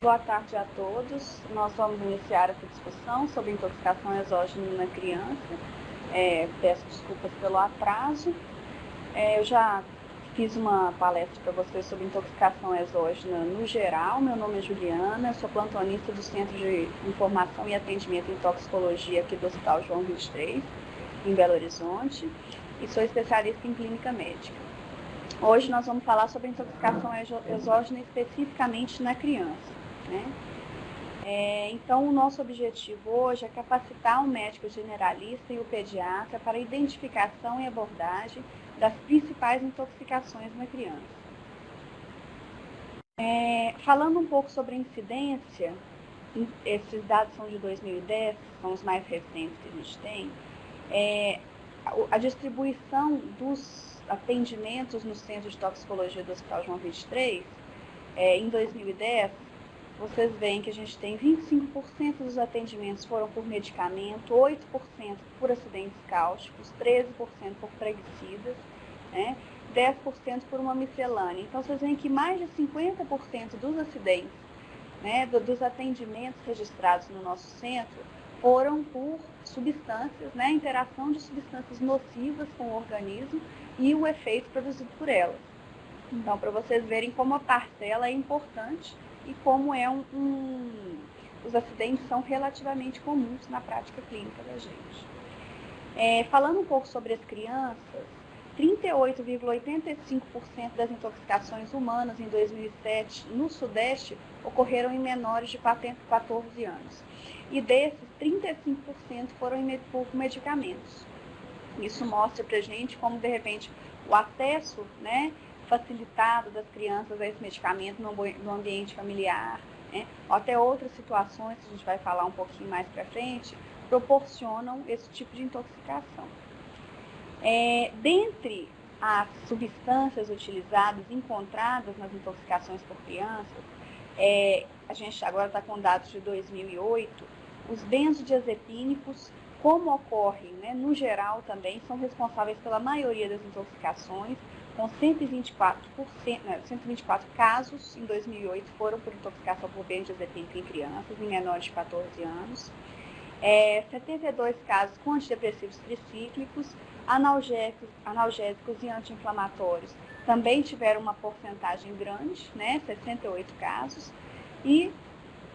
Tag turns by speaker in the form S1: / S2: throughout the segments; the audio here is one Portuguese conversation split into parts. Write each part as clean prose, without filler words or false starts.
S1: Boa tarde a todos. Nós vamos iniciar essa discussão sobre intoxicação exógena na criança. Peço desculpas pelo atraso. Eu já fiz uma palestra para vocês sobre intoxicação exógena no geral. Meu nome é Juliana, sou plantonista do Centro de Informação e Atendimento em Toxicologia aqui do Hospital João 23, em Belo Horizonte, e sou especialista em clínica médica. Hoje nós vamos falar sobre intoxicação exógena especificamente na criança. Então, o nosso objetivo hoje é capacitar o médico generalista e o pediatra para a identificação e abordagem das principais intoxicações na criança. Falando um pouco sobre a incidência, esses dados são de 2010, são os mais recentes que a gente tem. A distribuição dos atendimentos no Centro de Toxicologia do Hospital João 23, em 2010, vocês veem que a gente tem 25% dos atendimentos foram por medicamento, 8% por acidentes cáusticos, 13% por praguicidas, 10% por uma miscelânea. Então, vocês veem que mais de 50% dos acidentes, dos atendimentos registrados no nosso centro, foram por substâncias, interação de substâncias nocivas com o organismo e o efeito produzido por elas. Então, para vocês verem como a parcela é importante e como os acidentes são relativamente comuns na prática clínica da gente. Falando um pouco sobre as crianças, 38,85% das intoxicações humanas em 2007 no Sudeste ocorreram em menores de 14 anos. E desses, 35% foram por medicamentos. Isso mostra para a gente como, de repente, o acesso, facilitado das crianças a esse medicamento no ambiente familiar, ou até outras situações que a gente vai falar um pouquinho mais para frente, proporcionam esse tipo de intoxicação. Dentre as substâncias utilizadas, encontradas nas intoxicações por crianças, a gente agora está com dados de 2008, os benzodiazepínicos, como ocorre, no geral também, são responsáveis pela maioria das intoxicações, com 124 casos em 2008 foram por intoxicação por benzodiazepínico em crianças, em menores de 14 anos. 72 casos com antidepressivos tricíclicos, analgésicos e anti-inflamatórios também tiveram uma porcentagem grande, 68 casos. E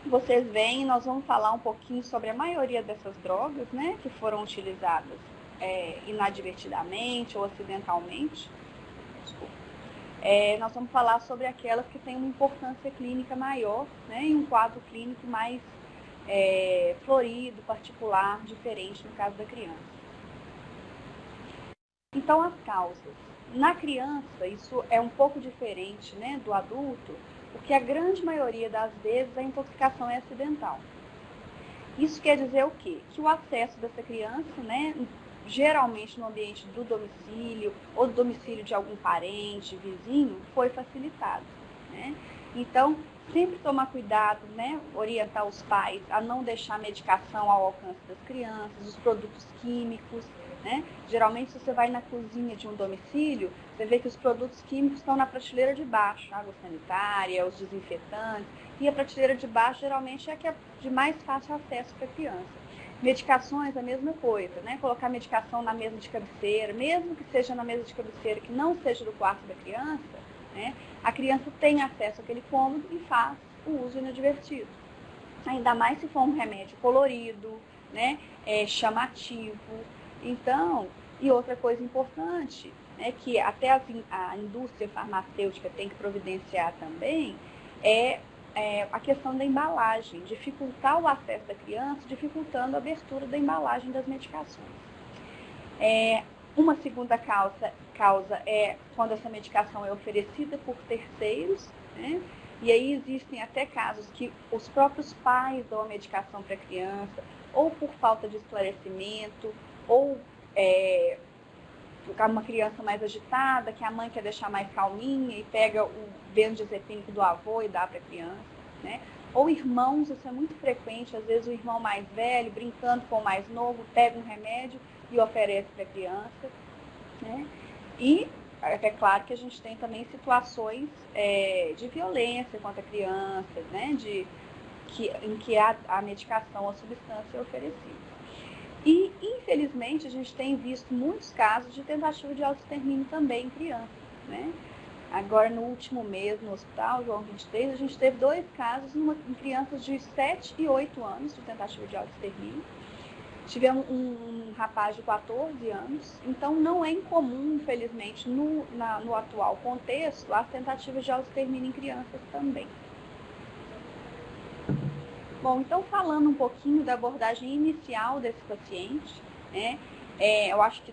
S1: vocês veem, nós vamos falar um pouquinho sobre a maioria dessas drogas, que foram utilizadas inadvertidamente ou acidentalmente. Nós vamos falar sobre aquelas que têm uma importância clínica maior, e um quadro clínico mais florido, particular, diferente no caso da criança. Então, as causas. Na criança, isso é um pouco diferente do adulto, porque a grande maioria das vezes a intoxicação é acidental. Isso quer dizer o quê? Que o acesso dessa criança, geralmente no ambiente do domicílio ou do domicílio de algum parente, vizinho, foi facilitado. Então, sempre tomar cuidado, orientar os pais a não deixar a medicação ao alcance das crianças, os produtos químicos. Geralmente, se você vai na cozinha de um domicílio, você vê que os produtos químicos estão na prateleira de baixo, água sanitária, os desinfetantes, e a prateleira de baixo geralmente é a que é de mais fácil acesso para a criança. Medicações, a mesma coisa, colocar medicação na mesa de cabeceira, mesmo que seja na mesa de cabeceira, que não seja do quarto da criança, a criança tem acesso àquele cômodo e faz o uso inadvertido. Ainda mais se for um remédio colorido, chamativo. Então, e outra coisa importante, que até a indústria farmacêutica tem que providenciar também, é a questão da embalagem, dificultar o acesso da criança, dificultando a abertura da embalagem das medicações. Uma segunda causa é quando essa medicação é oferecida por terceiros, e aí existem até casos que os próprios pais dão a medicação para a criança, ou por falta de esclarecimento, ou uma criança mais agitada, que a mãe quer deixar mais calminha e pega o benzodiazepínico do avô e dá para a criança, Ou irmãos, isso é muito frequente, às vezes o irmão mais velho, brincando com o mais novo, pega um remédio e oferece para a criança. E é claro que a gente tem também situações de violência contra crianças, né, em que a medicação, a substância é oferecida. E, infelizmente, a gente tem visto muitos casos de tentativa de autoextermínio também em crianças, né? Agora, no último mês, no hospital João 23, a gente teve 2 casos em crianças de 7 e 8 anos de tentativa de autoextermínio. Tivemos um rapaz de 14 anos, então não é incomum, infelizmente, no atual contexto, as tentativas de autoextermínio em crianças também. Bom, então falando um pouquinho da abordagem inicial desse paciente, né, eu acho que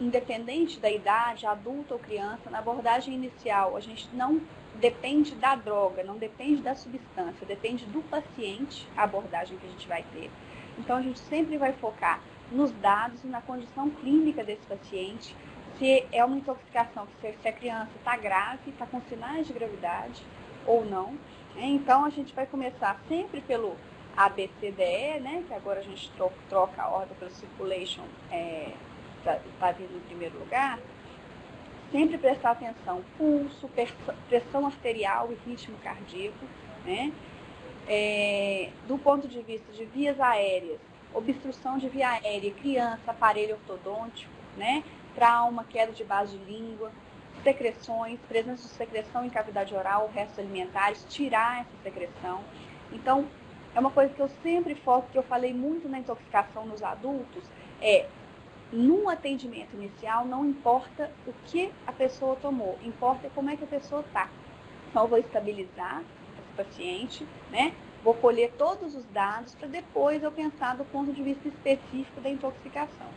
S1: independente da idade, adulto ou criança, na abordagem inicial a gente não depende da droga, não depende da substância, depende do paciente a abordagem que a gente vai ter. Então, a gente sempre vai focar nos dados e na condição clínica desse paciente, se é uma intoxicação, se a criança está grave, está com sinais de gravidade ou não. Então, a gente vai começar sempre pelo ABCDE, né, que agora a gente troca a ordem pelo circulation, está vindo em primeiro lugar. Sempre prestar atenção, pulso, pressão arterial e ritmo cardíaco, né? Do ponto de vista de vias aéreas, obstrução de via aérea, criança, aparelho ortodôntico, né? Trauma, queda de base de língua, secreções, presença de secreção em cavidade oral, restos alimentares, tirar essa secreção. Então, é uma coisa que eu sempre foco, que eu falei muito na intoxicação nos adultos, num atendimento inicial, não importa o que a pessoa tomou, importa como é que a pessoa está. Então, eu vou estabilizar paciente, né? Vou colher todos os dados para depois eu pensar do ponto de vista específico da intoxicação.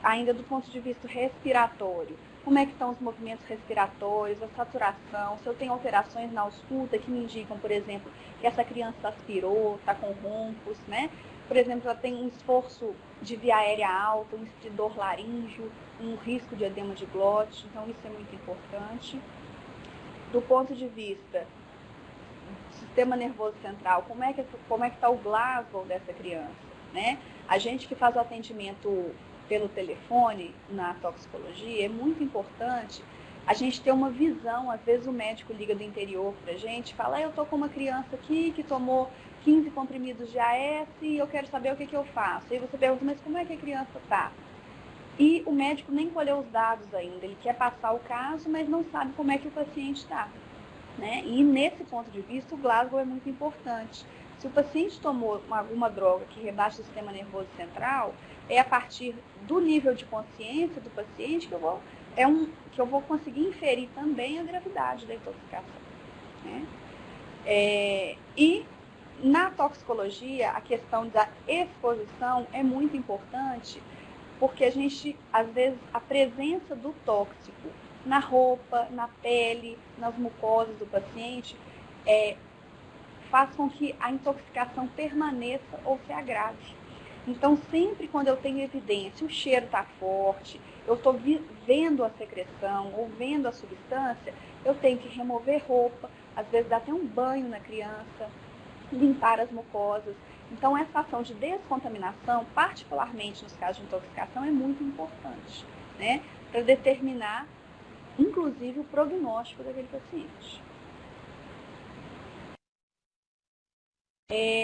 S1: Ainda do ponto de vista respiratório, como é que estão os movimentos respiratórios, a saturação, se eu tenho alterações na ausculta que me indicam, por exemplo, que essa criança aspirou, está com roncos, né? Por exemplo, ela tem um esforço de via aérea alta, um estridor laríngeo, um risco de edema de glote, então isso é muito importante. Do ponto de vista do sistema nervoso central, como é que está o Glasgow dessa criança, né? A gente que faz o atendimento pelo telefone na toxicologia, é muito importante a gente ter uma visão. Às vezes o médico liga do interior para a gente e fala, eu estou com uma criança aqui que tomou 15 comprimidos de AS e eu quero saber o que eu faço. E você pergunta, mas como é que a criança está? E o médico nem colheu os dados ainda, ele quer passar o caso, mas não sabe como é que o paciente está, né? E nesse ponto de vista, o Glasgow é muito importante. Se o paciente tomou alguma droga que rebaixa o sistema nervoso central, é a partir do nível de consciência do paciente que eu vou conseguir inferir também a gravidade da intoxicação, né? E na toxicologia, a questão da exposição é muito importante, porque a gente, às vezes, a presença do tóxico na roupa, na pele, nas mucosas do paciente, faz com que a intoxicação permaneça ou se agrave. Então, sempre quando eu tenho evidência, o cheiro está forte, eu estou vendo a secreção ou vendo a substância, eu tenho que remover roupa, às vezes dar até um banho na criança, limpar as mucosas. Então, essa ação de descontaminação, particularmente nos casos de intoxicação, é muito importante, né? Para determinar, inclusive, o prognóstico daquele paciente.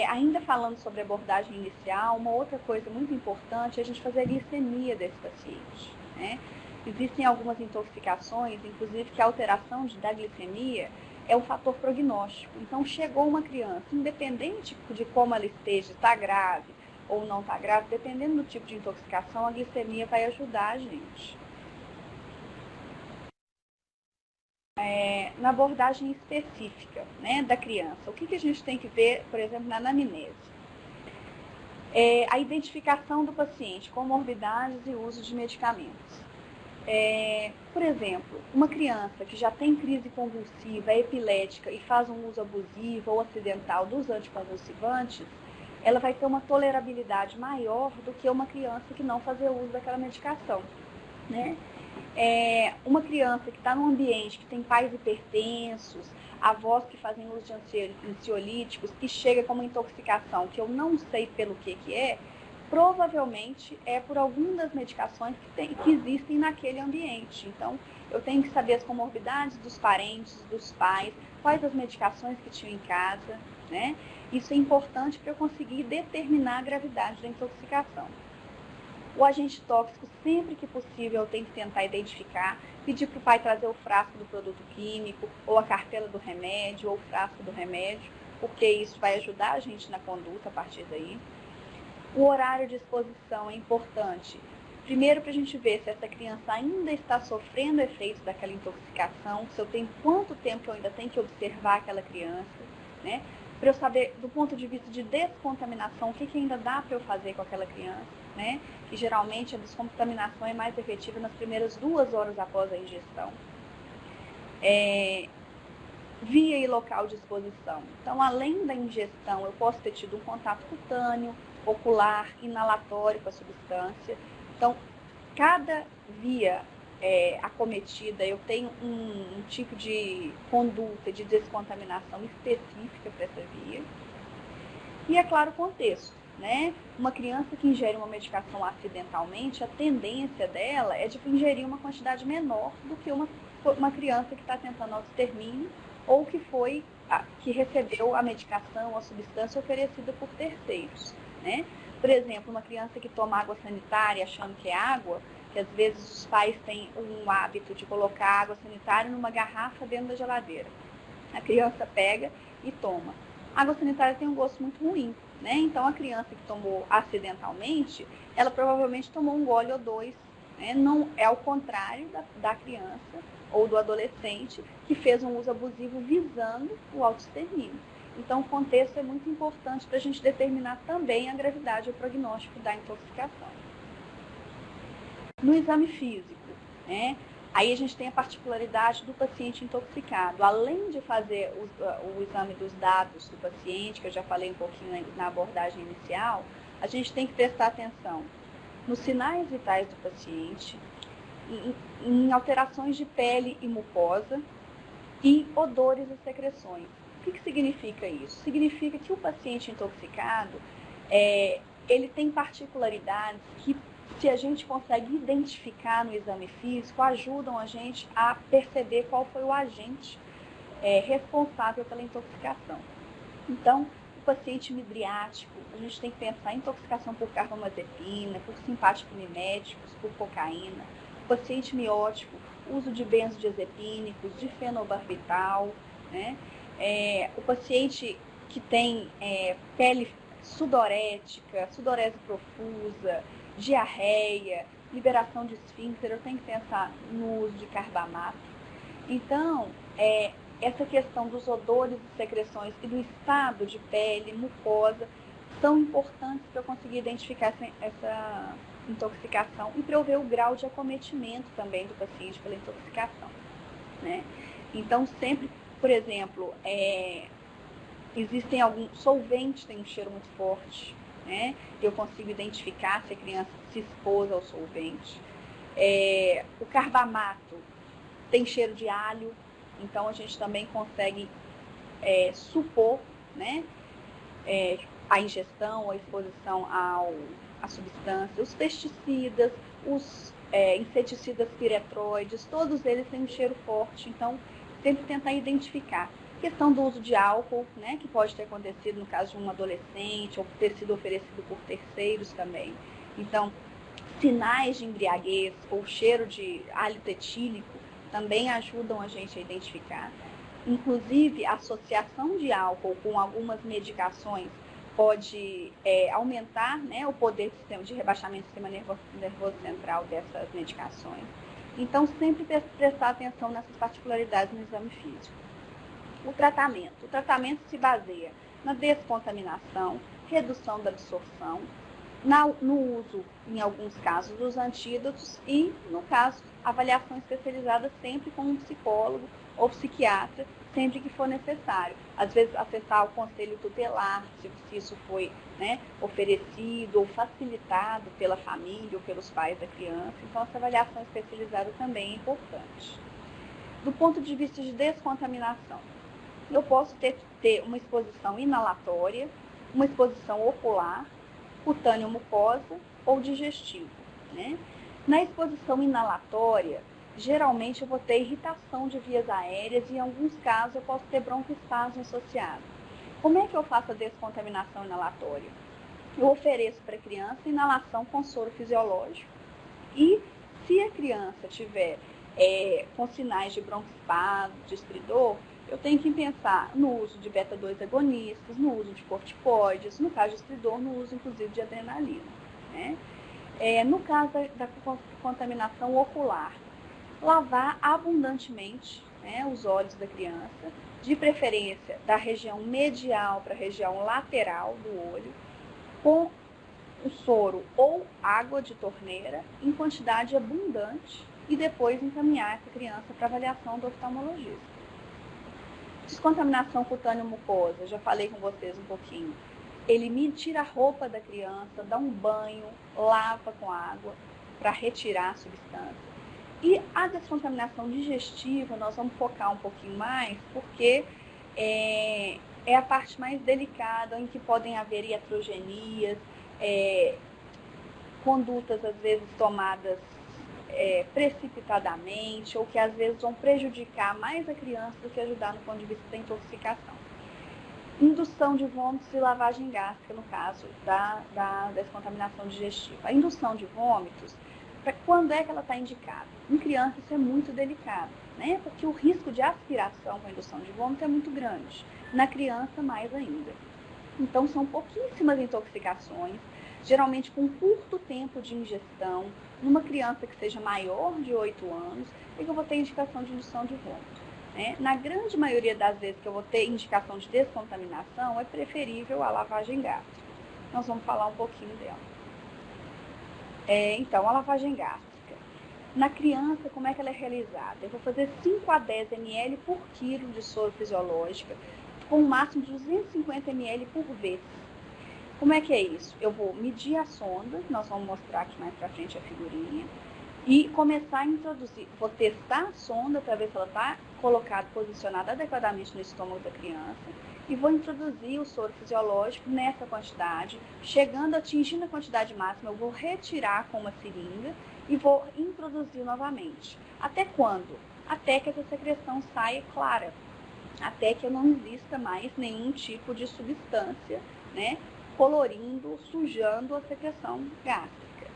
S1: Ainda falando sobre a abordagem inicial, uma outra coisa muito importante é a gente fazer a glicemia desse paciente, né? Existem algumas intoxicações, inclusive que a alteração da glicemia é um fator prognóstico. Então, chegou uma criança, independente de como ela esteja, está grave ou não está grave, dependendo do tipo de intoxicação, a glicemia vai ajudar a gente. Na abordagem específica, né, da criança, o que a gente tem que ver, por exemplo, na anamnese? A identificação do paciente, comorbidades e uso de medicamentos. Por exemplo, uma criança que já tem crise convulsiva, é epilética e faz um uso abusivo ou acidental dos anticonvulsivantes, ela vai ter uma tolerabilidade maior do que uma criança que não fazer uso daquela medicação, né? Uma criança que está num ambiente que tem pais hipertensos, avós que fazem uso de ansiolíticos, que chega com uma intoxicação que eu não sei pelo que provavelmente é por alguma das medicações que existem naquele ambiente. Então, eu tenho que saber as comorbidades dos parentes, dos pais, quais as medicações que tinham em casa, né? Isso é importante para eu conseguir determinar a gravidade da intoxicação. O agente tóxico, sempre que possível, eu tenho que tentar identificar, pedir para o pai trazer o frasco do produto químico, ou a cartela do remédio, ou o frasco do remédio, porque isso vai ajudar a gente na conduta a partir daí. O horário de exposição é importante. Primeiro, para a gente ver se essa criança ainda está sofrendo efeitos daquela intoxicação, se eu tenho quanto tempo eu ainda tenho que observar aquela criança, né? Para eu saber, do ponto de vista de descontaminação, o que ainda dá para eu fazer com aquela criança, né? Que geralmente a descontaminação é mais efetiva nas primeiras 2 horas após a ingestão. Via e local de exposição. Então, além da ingestão, eu posso ter tido um contato cutâneo, ocular, inalatório com a substância. Então, cada via acometida, eu tenho um tipo de conduta de descontaminação específica para essa via. E, é claro, o contexto, né? Uma criança que ingere uma medicação acidentalmente, a tendência dela é de ingerir uma quantidade menor do que uma criança que está tentando autoextermínio ou que recebeu a medicação, a substância oferecida por terceiros, né? Por exemplo, uma criança que toma água sanitária achando que é água, que às vezes os pais têm um hábito de colocar água sanitária numa garrafa dentro da geladeira. A criança pega e toma. A água sanitária tem um gosto muito ruim, né? Então, a criança que tomou acidentalmente, ela provavelmente tomou um gole ou dois, né? Não é ao contrário da criança ou do adolescente que fez um uso abusivo visando o autoextermínio. Então, o contexto é muito importante para a gente determinar também a gravidade e o prognóstico da intoxicação. No exame físico, né? Aí a gente tem a particularidade do paciente intoxicado. Além de fazer o exame dos dados do paciente, que eu já falei um pouquinho na abordagem inicial, a gente tem que prestar atenção nos sinais vitais do paciente, em alterações de pele e mucosa e odores e secreções. O que significa isso? Significa que o paciente intoxicado, ele tem particularidades que, se a gente consegue identificar no exame físico, ajudam a gente a perceber qual foi o agente responsável pela intoxicação. Então, o paciente midriático, a gente tem que pensar em intoxicação por carbamazepina, por simpático-miméticos, por cocaína. O paciente miótico, uso de benzodiazepínicos, de fenobarbital, né? O paciente que tem pele sudorética, sudorese profusa, diarreia, liberação de esfíncter, eu tenho que pensar no uso de carbamato. Então, essa questão dos odores e secreções e do estado de pele, mucosa, são importantes para eu conseguir identificar essa intoxicação e para eu ver o grau de acometimento também do paciente pela intoxicação, né? Então, sempre, por exemplo, existem alguns solventes, tem um cheiro muito forte, né? Eu consigo identificar se a criança se expôs ao solvente. O carbamato tem cheiro de alho, então a gente também consegue supor, né? A ingestão, a exposição à substância. Os pesticidas, os inseticidas piretroides, todos eles têm um cheiro forte, então sempre tentar identificar. Questão do uso de álcool, né, que pode ter acontecido no caso de um adolescente, ou ter sido oferecido por terceiros também. Então, sinais de embriaguez ou cheiro de hálito etílico também ajudam a gente a identificar. Inclusive, a associação de álcool com algumas medicações pode aumentar, né, o poder de rebaixamento do sistema nervoso central dessas medicações. Então, sempre prestar atenção nessas particularidades no exame físico. O tratamento se baseia na descontaminação, redução da absorção, no uso, em alguns casos, dos antídotos e, no caso, avaliação especializada sempre com um psicólogo ou psiquiatra, sempre que for necessário. Às vezes, acessar o conselho tutelar, se isso foi, né, oferecido ou facilitado pela família ou pelos pais da criança. Então, essa avaliação especializada também é importante. Do ponto de vista de descontaminação, eu posso ter uma exposição inalatória, uma exposição ocular cutâneo mucosa ou digestivo, né? Na exposição inalatória, geralmente eu vou ter irritação de vias aéreas e em alguns casos eu posso ter broncoespasmo associado. Como é que eu faço a descontaminação inalatória? Eu ofereço para a criança inalação com soro fisiológico e se a criança tiver com sinais de broncoespasmo, de estridor, eu tenho que pensar no uso de beta-2 agonistas, no uso de corticoides, no caso de estridor, no uso inclusive de adrenalina, né? No caso da contaminação ocular, lavar abundantemente, né, os olhos da criança, de preferência da região medial para a região lateral do olho, com o soro ou água de torneira em quantidade abundante e depois encaminhar essa criança para avaliação do oftalmologista. Descontaminação cutânea mucosa, já falei com vocês um pouquinho. Ele tira a roupa da criança, dá um banho, lava com água para retirar a substância. E a descontaminação digestiva, nós vamos focar um pouquinho mais, porque é a parte mais delicada, em que podem haver iatrogenias, condutas às vezes tomadas precipitadamente, ou que às vezes vão prejudicar mais a criança do que ajudar no ponto de vista da intoxicação. Indução de vômitos e lavagem gástrica, no caso da descontaminação digestiva. A indução de vômitos, quando é que ela está indicada? Em criança isso é muito delicado, né? Porque o risco de aspiração com a indução de vômito é muito grande. Na criança, mais ainda. Então, são pouquíssimas intoxicações, geralmente com curto tempo de ingestão, numa criança que seja maior de 8 anos, e que eu vou ter indicação de indução de vômito. Né? Na grande maioria das vezes que eu vou ter indicação de descontaminação, é preferível a lavagem gástrica. Nós vamos falar um pouquinho dela. Então, a lavagem gástrica. Na criança, como é que ela é realizada? Eu vou fazer 5 a 10 ml por quilo de soro fisiológica, com um máximo de 250 ml por vez. Como é que é isso? Eu vou medir a sonda, nós vamos mostrar aqui mais pra frente a figurinha, e começar a introduzir. Vou testar a sonda para ver se ela está colocada, posicionada adequadamente no estômago da criança, e vou introduzir o soro fisiológico nessa quantidade, atingindo a quantidade máxima, eu vou retirar com uma seringa e vou introduzir novamente. Até quando? Até que essa secreção saia clara, até que não exista mais nenhum tipo de substância, né, colorindo, sujando a secreção gástrica.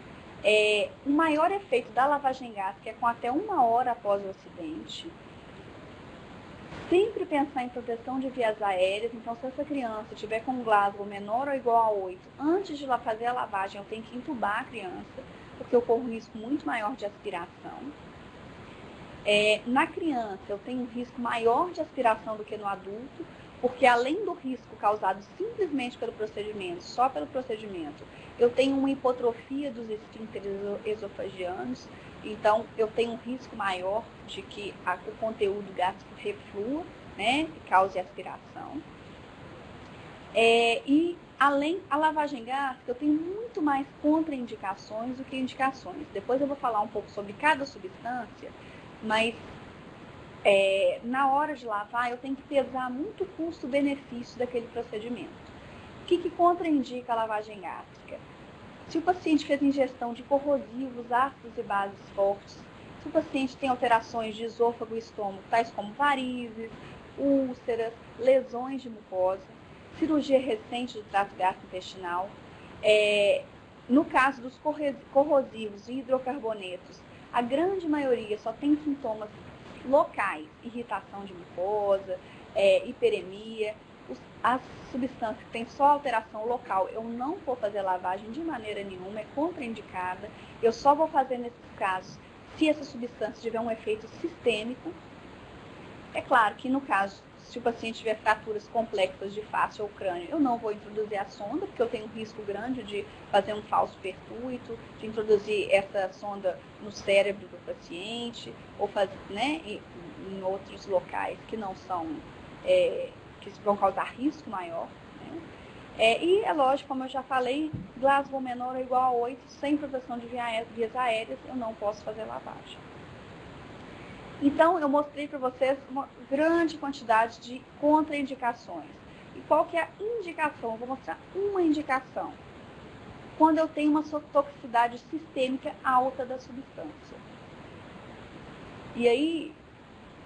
S1: O maior efeito da lavagem gástrica é com até 1 hora após o acidente. Sempre pensar em proteção de vias aéreas, então se essa criança tiver com um Glasgow menor ou igual a 8, antes de fazer a lavagem eu tenho que entubar a criança, porque eu corro um risco muito maior de aspiração. Na criança eu tenho um risco maior de aspiração do que no adulto, porque além do risco causado simplesmente pelo procedimento, só pelo procedimento, eu tenho uma hipotrofia dos esfíncteres esofagianos, então eu tenho um risco maior de que o conteúdo gástrico reflua, né, e cause aspiração. E além a lavagem gástrica, eu tenho muito mais contraindicações do que indicações. Depois eu vou falar um pouco sobre cada substância, mas na hora de lavar eu tenho que pesar muito o custo-benefício daquele procedimento. O que contraindica a lavagem gástrica? Se o paciente fez ingestão de corrosivos, ácidos e bases fortes, se o paciente tem alterações de esôfago e estômago, tais como varizes, úlceras, lesões de mucosa, cirurgia recente do trato gastrointestinal. No caso dos corrosivos e hidrocarbonetos, a grande maioria só tem sintomas locais, irritação de mucosa, hiperemia. As substâncias que têm só alteração local, eu não vou fazer lavagem de maneira nenhuma, é contraindicada. Eu só vou fazer nesses casos se essa substância tiver um efeito sistêmico. É claro que no caso, se o paciente tiver fraturas complexas de face ou crânio, eu não vou introduzir a sonda, porque eu tenho um risco grande de fazer um falso percúito, de introduzir essa sonda no cérebro do paciente, ou fazer, né, em outros locais que não são, que vão causar risco maior. Né? E é lógico, como eu já falei, Glasgow menor ou igual a 8, sem proteção de vias aéreas, eu não posso fazer lavagem. Então, eu mostrei para vocês uma grande quantidade de contraindicações. E qual que é a indicação? Eu vou mostrar uma indicação. quando eu tenho uma toxicidade sistêmica alta da substância. E aí,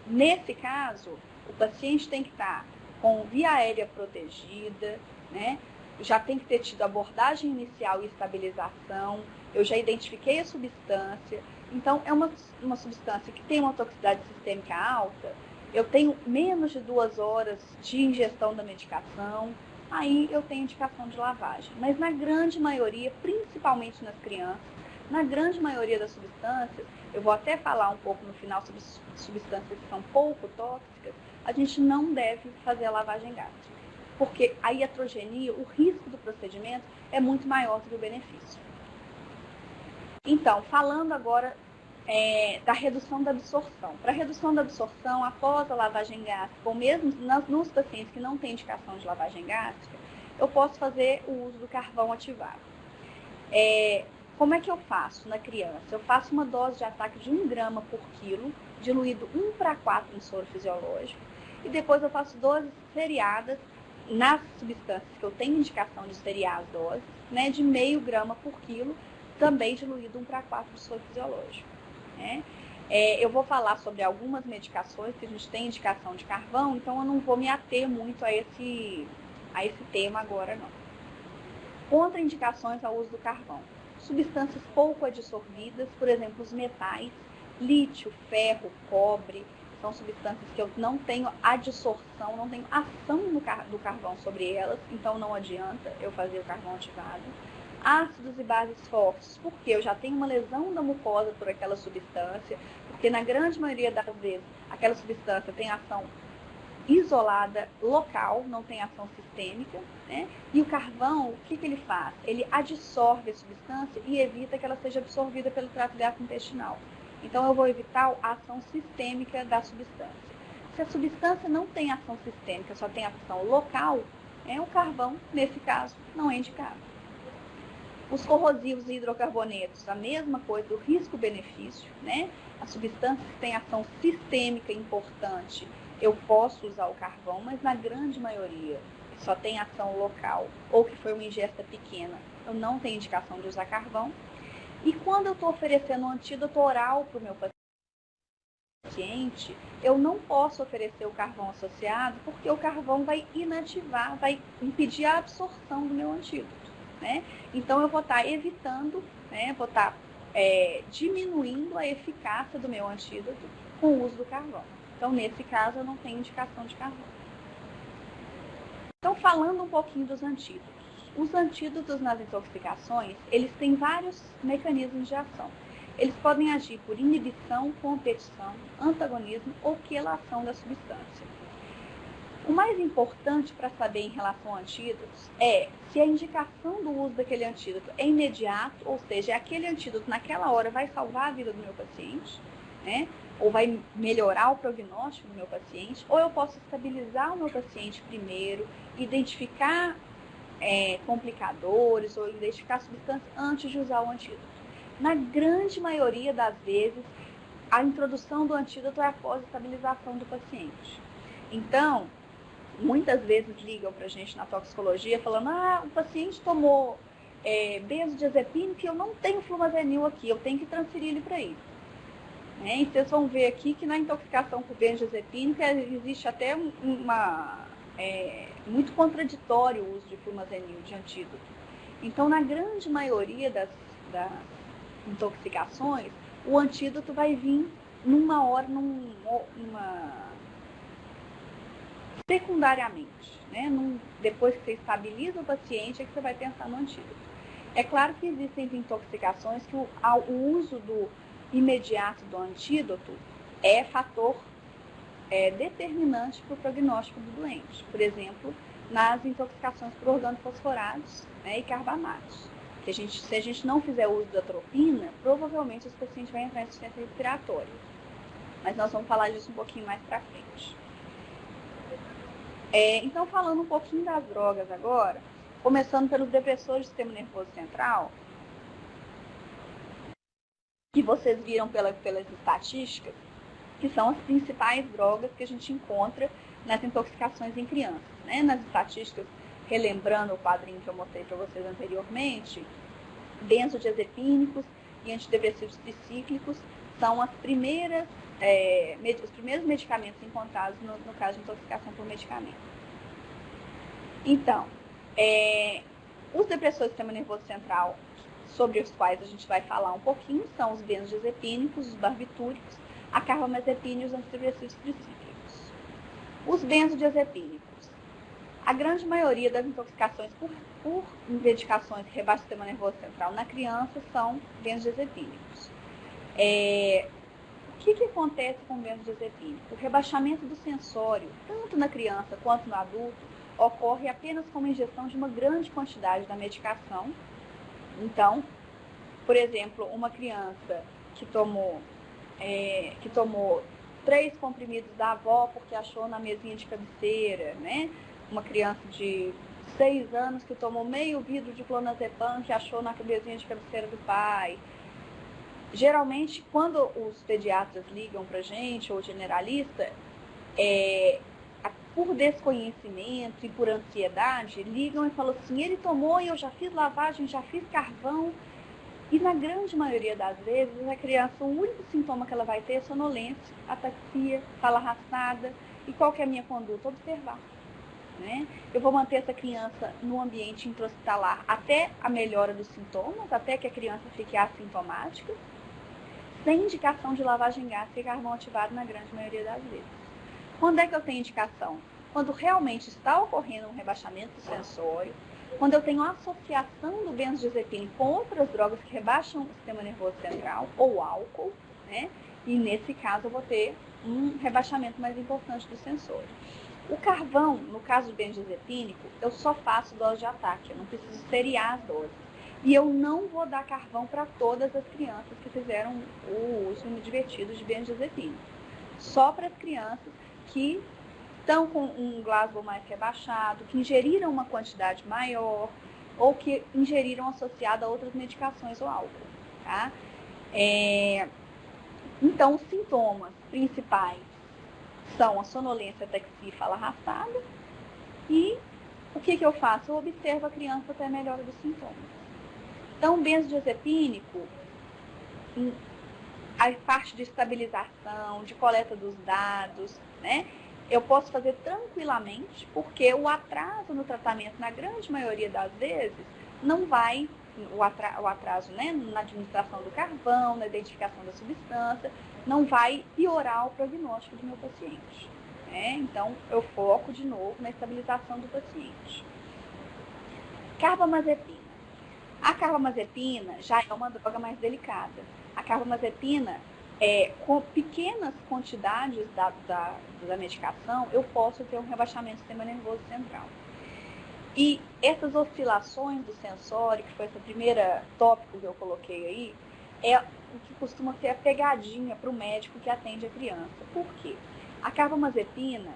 S1: nesse caso, o paciente tem que estar com via aérea protegida, né? Já tem que ter tido abordagem inicial e estabilização, eu já identifiquei a substância. Então, é uma substância que tem uma toxicidade sistêmica alta, eu tenho menos de 2 horas de ingestão da medicação, aí eu tenho indicação de lavagem. Mas na grande maioria, principalmente nas crianças, na grande maioria das substâncias, eu vou até falar um pouco no final sobre substâncias que são pouco tóxicas, a gente não deve fazer a lavagem gástrica, porque a iatrogenia, o risco do procedimento é muito maior do que o benefício. Então, falando agora da redução da absorção. Para redução da absorção, após a lavagem gástrica, ou mesmo nos pacientes que não têm indicação de lavagem gástrica, eu posso fazer o uso do carvão ativado. Como é que eu faço na criança? Eu faço uma dose de ataque de 1 grama por quilo, diluído 1:4 em soro fisiológico, e depois eu faço doses seriadas nas substâncias que eu tenho indicação de seriar as doses, né, de 0,5 grama por quilo, também diluído 1:4 de soro fisiológico. Né? Eu vou falar sobre algumas medicações que a gente tem indicação de carvão, então eu não vou me ater muito a esse tema agora, não. Contraindicações ao uso do carvão. Substâncias pouco adsorvidas, por exemplo, os metais, lítio, ferro, cobre, são substâncias que eu não tenho adsorção, não tenho ação do carvão sobre elas, então não adianta eu fazer o carvão ativado. Ácidos e bases fortes, porque eu já tenho uma lesão da mucosa por aquela substância, porque na grande maioria das vezes aquela substância tem ação isolada, local, não tem ação sistêmica, né? E o carvão, o que ele faz? Ele adsorve a substância e evita que ela seja absorvida pelo trato gastrointestinal. Então eu vou evitar a ação sistêmica da substância. Se a substância não tem ação sistêmica, só tem ação local, o carvão, nesse caso, não é indicado. Os corrosivos e hidrocarbonetos, a mesma coisa, o risco-benefício, né? As substâncias que têm ação sistêmica importante, eu posso usar o carvão, mas na grande maioria só tem ação local ou que foi uma ingesta pequena, eu não tenho indicação de usar carvão. E quando eu estou oferecendo um antídoto oral para o meu paciente, eu não posso oferecer o carvão associado, porque o carvão vai inativar, vai impedir a absorção do meu antídoto. Né? Então, eu vou estar evitando, né? Vou estar diminuindo a eficácia do meu antídoto com o uso do carvão. Então, nesse caso, eu não tenho indicação de carvão. Então, falando um pouquinho dos antídotos. Os antídotos nas intoxicações, eles têm vários mecanismos de ação. Eles podem agir por inibição, competição, antagonismo ou quelação da substância. O mais importante para saber em relação a antídotos é se a indicação do uso daquele antídoto é imediato, ou seja, aquele antídoto naquela hora vai salvar a vida do meu paciente, né? Ou vai melhorar o prognóstico do meu paciente, ou eu posso estabilizar o meu paciente primeiro, identificar complicadores ou identificar substâncias antes de usar o antídoto. Na grande maioria das vezes, a introdução do antídoto é após a estabilização do paciente. Então, muitas vezes ligam para a gente na toxicologia falando, o paciente tomou benzodiazepina e eu não tenho flumazenil aqui, eu tenho que transferir ele para aí. E vocês vão ver aqui que na intoxicação por benzodiazepina existe até muito contraditório o uso de flumazenil, de antídoto. Então, na grande maioria das intoxicações, o antídoto vai vir numa hora, secundariamente, né? Depois que você estabiliza o paciente, é que você vai pensar no antídoto. É claro que existem intoxicações que o uso do imediato do antídoto é fator determinante para o prognóstico do doente. Por exemplo, nas intoxicações por organofosforados, né, e carbamatos. Que se a gente não fizer uso da atropina, provavelmente esse paciente vai entrar em insuficiência respiratória. Mas nós vamos falar disso um pouquinho mais para frente. Então, falando um pouquinho das drogas agora, começando pelos depressores do sistema nervoso central, que vocês viram pelas estatísticas, que são as principais drogas que a gente encontra nas intoxicações em crianças. Né? Nas estatísticas, relembrando o quadrinho que eu mostrei para vocês anteriormente, benzodiazepínicos e antidepressivos tricíclicos são os primeiros medicamentos encontrados no caso de intoxicação por medicamento. Então, os depressores do sistema nervoso central, sobre os quais a gente vai falar um pouquinho, são os benzodiazepínicos, os barbitúricos, a carbamazepina e os antidepressivos tricíclicos. Os benzodiazepínicos. A grande maioria das intoxicações por medicações que rebaixam o sistema nervoso central na criança são benzodiazepínicos. O que acontece com o benzodiazepínico? O rebaixamento do sensório, tanto na criança quanto no adulto, ocorre apenas com uma injeção de uma grande quantidade da medicação. Então, por exemplo, uma criança que tomou 3 comprimidos da avó porque achou na mesinha de cabeceira, né? Uma criança de 6 anos que tomou meio vidro de clonazepam que achou na mesinha de cabeceira do pai. Geralmente, quando os pediatras ligam para a gente, ou generalista, por desconhecimento e por ansiedade, ligam e falam assim, ele tomou e eu já fiz lavagem, já fiz carvão. E na grande maioria das vezes, a criança, o único sintoma que ela vai ter é sonolência, ataxia, fala arrastada. E qual que é a minha conduta? Observar. Né? Eu vou manter essa criança no ambiente intra-hospitalar até a melhora dos sintomas, até que a criança fique assintomática, sem indicação de lavagem gástrica e carvão ativado na grande maioria das vezes. Quando é que eu tenho indicação? Quando realmente está ocorrendo um rebaixamento do sensório, quando eu tenho associação do benzodiazepina com outras drogas que rebaixam o sistema nervoso central, ou álcool, né? E nesse caso eu vou ter um rebaixamento mais importante do sensório. O carvão, no caso do benzodiazepínico, eu só faço dose de ataque, eu não preciso seriar as doses. E eu não vou dar carvão para todas as crianças que fizeram o uso inadvertido de benzodiazepínico. Só para as crianças que estão com um Glasgow mais rebaixado, que ingeriram uma quantidade maior ou que ingeriram associado a outras medicações ou álcool. Tá? Então, os sintomas principais são a sonolência, ataxia e fala arrastada. E o que eu faço? Eu observo a criança até a melhora dos sintomas. Então, o benzodiazepínico, a parte de estabilização, de coleta dos dados, né? Eu posso fazer tranquilamente, porque o atraso no tratamento, na grande maioria das vezes, não vai, o atraso, né, na administração do carvão, na identificação da substância, não vai piorar o prognóstico do meu paciente. Né? Então, eu foco de novo na estabilização do paciente. Carbamazepina. A carbamazepina já é uma droga mais delicada. A carbamazepina, com pequenas quantidades da medicação, eu posso ter um rebaixamento do sistema nervoso central. E essas oscilações do sensório, que foi esse primeiro tópico que eu coloquei aí, é o que costuma ser a pegadinha para o médico que atende a criança. Por quê? A carbamazepina,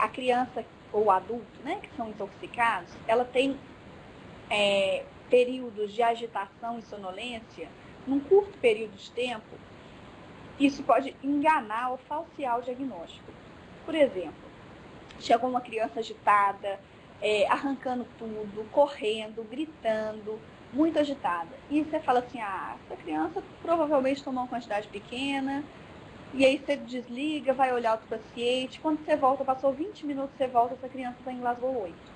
S1: a criança ou o adulto, né, que são intoxicados, ela tem períodos de agitação e sonolência num curto período de tempo. Isso pode enganar ou falsear o diagnóstico. Por exemplo, chegou uma criança agitada, arrancando tudo, correndo, gritando, muito agitada. E você fala assim, essa criança provavelmente tomou uma quantidade pequena, e aí você desliga, vai olhar outro paciente, quando você volta, passou 20 minutos, você volta, essa criança está em Glasgow 8.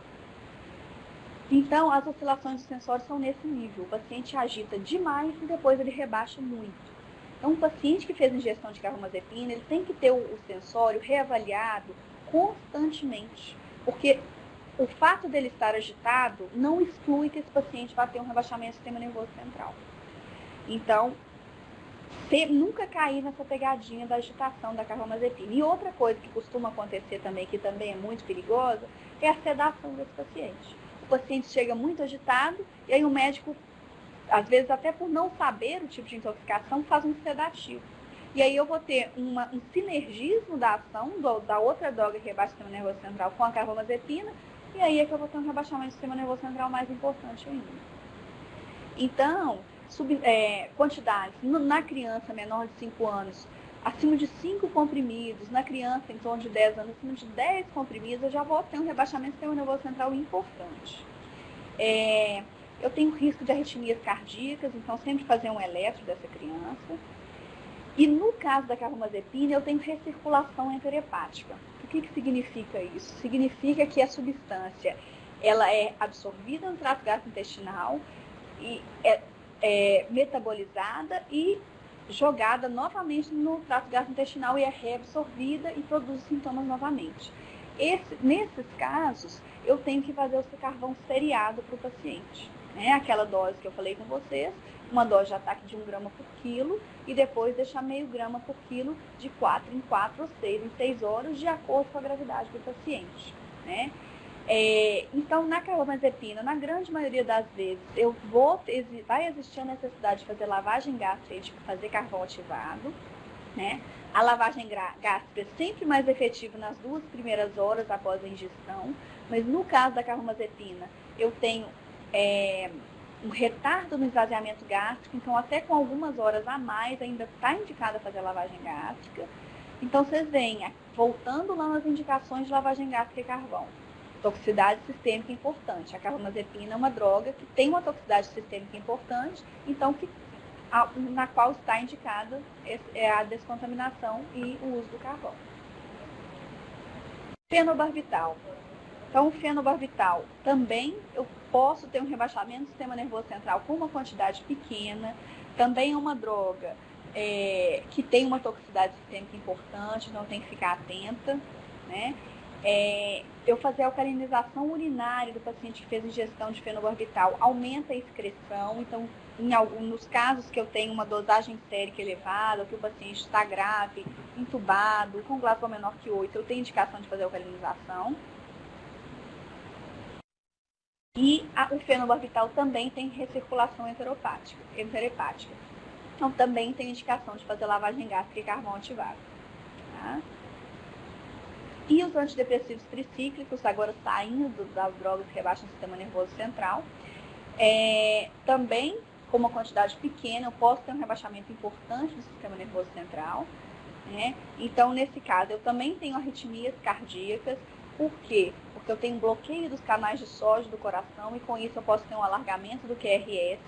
S1: Então, as oscilações do sensório são nesse nível. O paciente agita demais e depois ele rebaixa muito. Então, um paciente que fez ingestão de carbamazepina, ele tem que ter o sensório reavaliado constantemente, porque o fato dele estar agitado não exclui que esse paciente vai ter um rebaixamento do sistema nervoso central. Então, nunca cair nessa pegadinha da agitação da carbamazepina. E outra coisa que costuma acontecer também, que também é muito perigosa, é a sedação desse paciente. O paciente chega muito agitado e aí o médico, às vezes até por não saber o tipo de intoxicação, faz um sedativo. E aí eu vou ter um sinergismo da ação da outra droga que rebaixa o sistema nervoso central com a carbamazepina, e aí é que eu vou ter um rebaixamento do sistema nervoso central mais importante ainda. Então, quantidades na criança menor de 5 anos, acima de 5 comprimidos, na criança em torno de 10 anos, acima de 10 comprimidos, eu já vou ter um rebaixamento do sistema nervoso central importante. eu tenho risco de arritmias cardíacas, então sempre fazer um eletro dessa criança. E no caso da carbamazepina, eu tenho recirculação enterohepática. O que significa isso? Significa que a substância ela é absorvida no trato gastrointestinal e é metabolizada e jogada novamente no trato gastrointestinal e é reabsorvida e produz sintomas novamente. Nesses casos, eu tenho que fazer o carvão seriado para o paciente. Né? Aquela dose que eu falei com vocês, uma dose de ataque de 1 grama por quilo e depois deixar meio grama por quilo de 4 em 4 ou 6 em 6 horas, de acordo com a gravidade do paciente. Né? Então, na carbamazepina, na grande maioria das vezes, vai existir a necessidade de fazer lavagem gástrica, fazer carvão ativado. Né? A lavagem gástrica é sempre mais efetiva nas 2 primeiras horas após a ingestão, mas no caso da carbamazepina, eu tenho um retardo no esvaziamento gástrico, então até com algumas horas a mais ainda está indicada fazer a lavagem gástrica. Então, vocês veem, voltando lá nas indicações de lavagem gástrica e carvão. Toxicidade sistêmica importante. A carbamazepina é uma droga que tem uma toxicidade sistêmica importante, então na qual está indicada a descontaminação e o uso do carvão. Fenobarbital. Então, o fenobarbital também eu posso ter um rebaixamento do sistema nervoso central com uma quantidade pequena, também é uma droga que tem uma toxicidade sistêmica importante, então tem que ficar atenta, né? Eu fazer a alcalinização urinária do paciente que fez ingestão de fenobarbital aumenta a excreção, então nos casos que eu tenho uma dosagem sérica elevada, ou que o paciente está grave, entubado, com glasgol menor que 8, eu tenho indicação de fazer a alcalinização. E o fenobarbital também tem recirculação enterohepática. Então, também tem indicação de fazer lavagem gástrica e carvão ativado. Tá? E os antidepressivos tricíclicos, agora saindo das drogas que rebaixam o sistema nervoso central, também, com uma quantidade pequena, eu posso ter um rebaixamento importante do sistema nervoso central. Né? Então, nesse caso, eu também tenho arritmias cardíacas. Por quê? Porque eu tenho um bloqueio dos canais de sódio do coração e com isso eu posso ter um alargamento do QRS.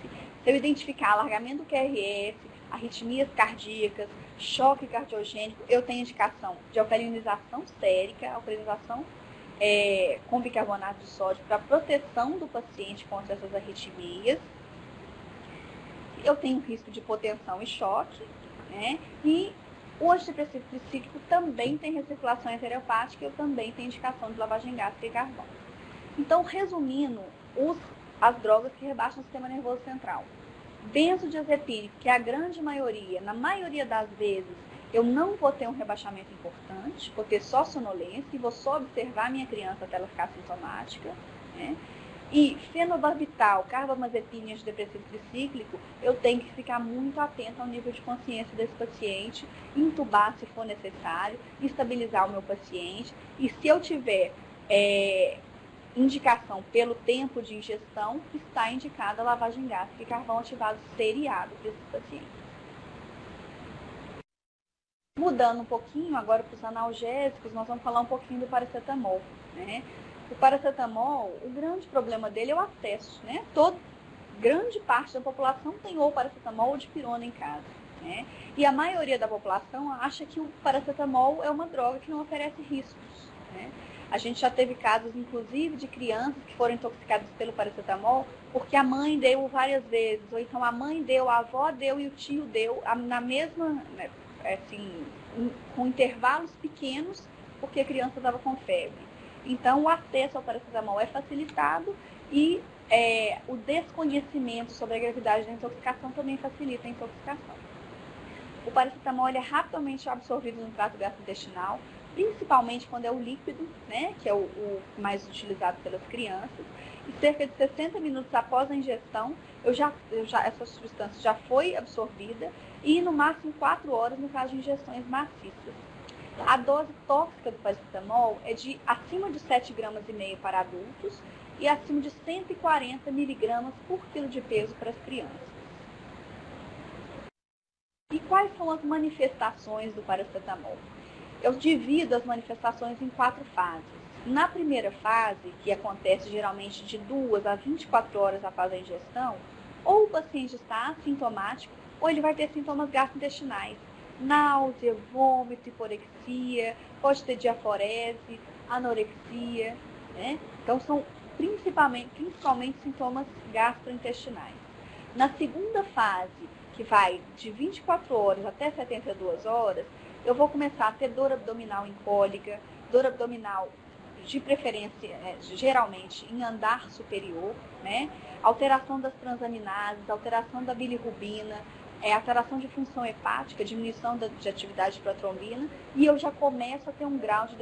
S1: Se eu identificar alargamento do QRS, arritmias cardíacas, choque cardiogênico, eu tenho indicação de alcalinização sérica, alcalinização com bicarbonato de sódio para proteção do paciente contra essas arritmias. Eu tenho risco de hipotensão e choque, né? E o antidepressivo tricíclico também tem recirculação enterohepática e eu também tenho indicação de lavagem gástrica e carvão. Então, resumindo, as drogas que rebaixam o sistema nervoso central. Benzodiazepínico, que é a grande maioria, na maioria das vezes, eu não vou ter um rebaixamento importante, vou ter só sonolência e vou só observar a minha criança até ela ficar sintomática. Né? E fenobarbital, carbamazepina e antidepressivo tricíclico, eu tenho que ficar muito atento ao nível de consciência desse paciente, intubar se for necessário, estabilizar o meu paciente. E se eu tiver indicação pelo tempo de ingestão, está indicada a lavagem gástrica e carvão ativado seriado para esses pacientes. Mudando um pouquinho agora para os analgésicos, nós vamos falar um pouquinho do paracetamol. Né? O paracetamol, o grande problema dele é o acesso, né? Grande parte da população tem ou paracetamol ou dipirona em casa, né? E a maioria da população acha que o paracetamol é uma droga que não oferece riscos, né? A gente já teve casos, inclusive, de crianças que foram intoxicadas pelo paracetamol porque a mãe deu várias vezes, ou então a mãe deu, a avó deu e o tio deu, na mesma, assim, com intervalos pequenos, porque a criança estava com febre. Então, o acesso ao paracetamol é facilitado e o desconhecimento sobre a gravidade da intoxicação também facilita a intoxicação. O paracetamol é rapidamente absorvido no trato gastrointestinal, principalmente quando é o líquido, né, que é o mais utilizado pelas crianças. E cerca de 60 minutos após a ingestão, essa substância já foi absorvida e no máximo 4 horas no caso de injeções maciças. A dose tóxica do paracetamol é de acima de 7,5 gramas para adultos e acima de 140 miligramas por quilo de peso para as crianças. E quais são as manifestações do paracetamol? Eu divido as manifestações em 4 fases. Na primeira fase, que acontece geralmente de 2 a 24 horas após a ingestão, ou o paciente está assintomático, ou ele vai ter sintomas gastrointestinais, náusea, vômito, hiporexia, pode ter diaforese, anorexia, né? Então, são principalmente sintomas gastrointestinais. Na segunda fase, que vai de 24 horas até 72 horas, eu vou começar a ter dor abdominal em cólica, dor abdominal de preferência, geralmente, em andar superior, né? Alteração das transaminases, alteração da bilirrubina, alteração de função hepática, diminuição de atividade de protrombina, e eu já começo a ter um grau de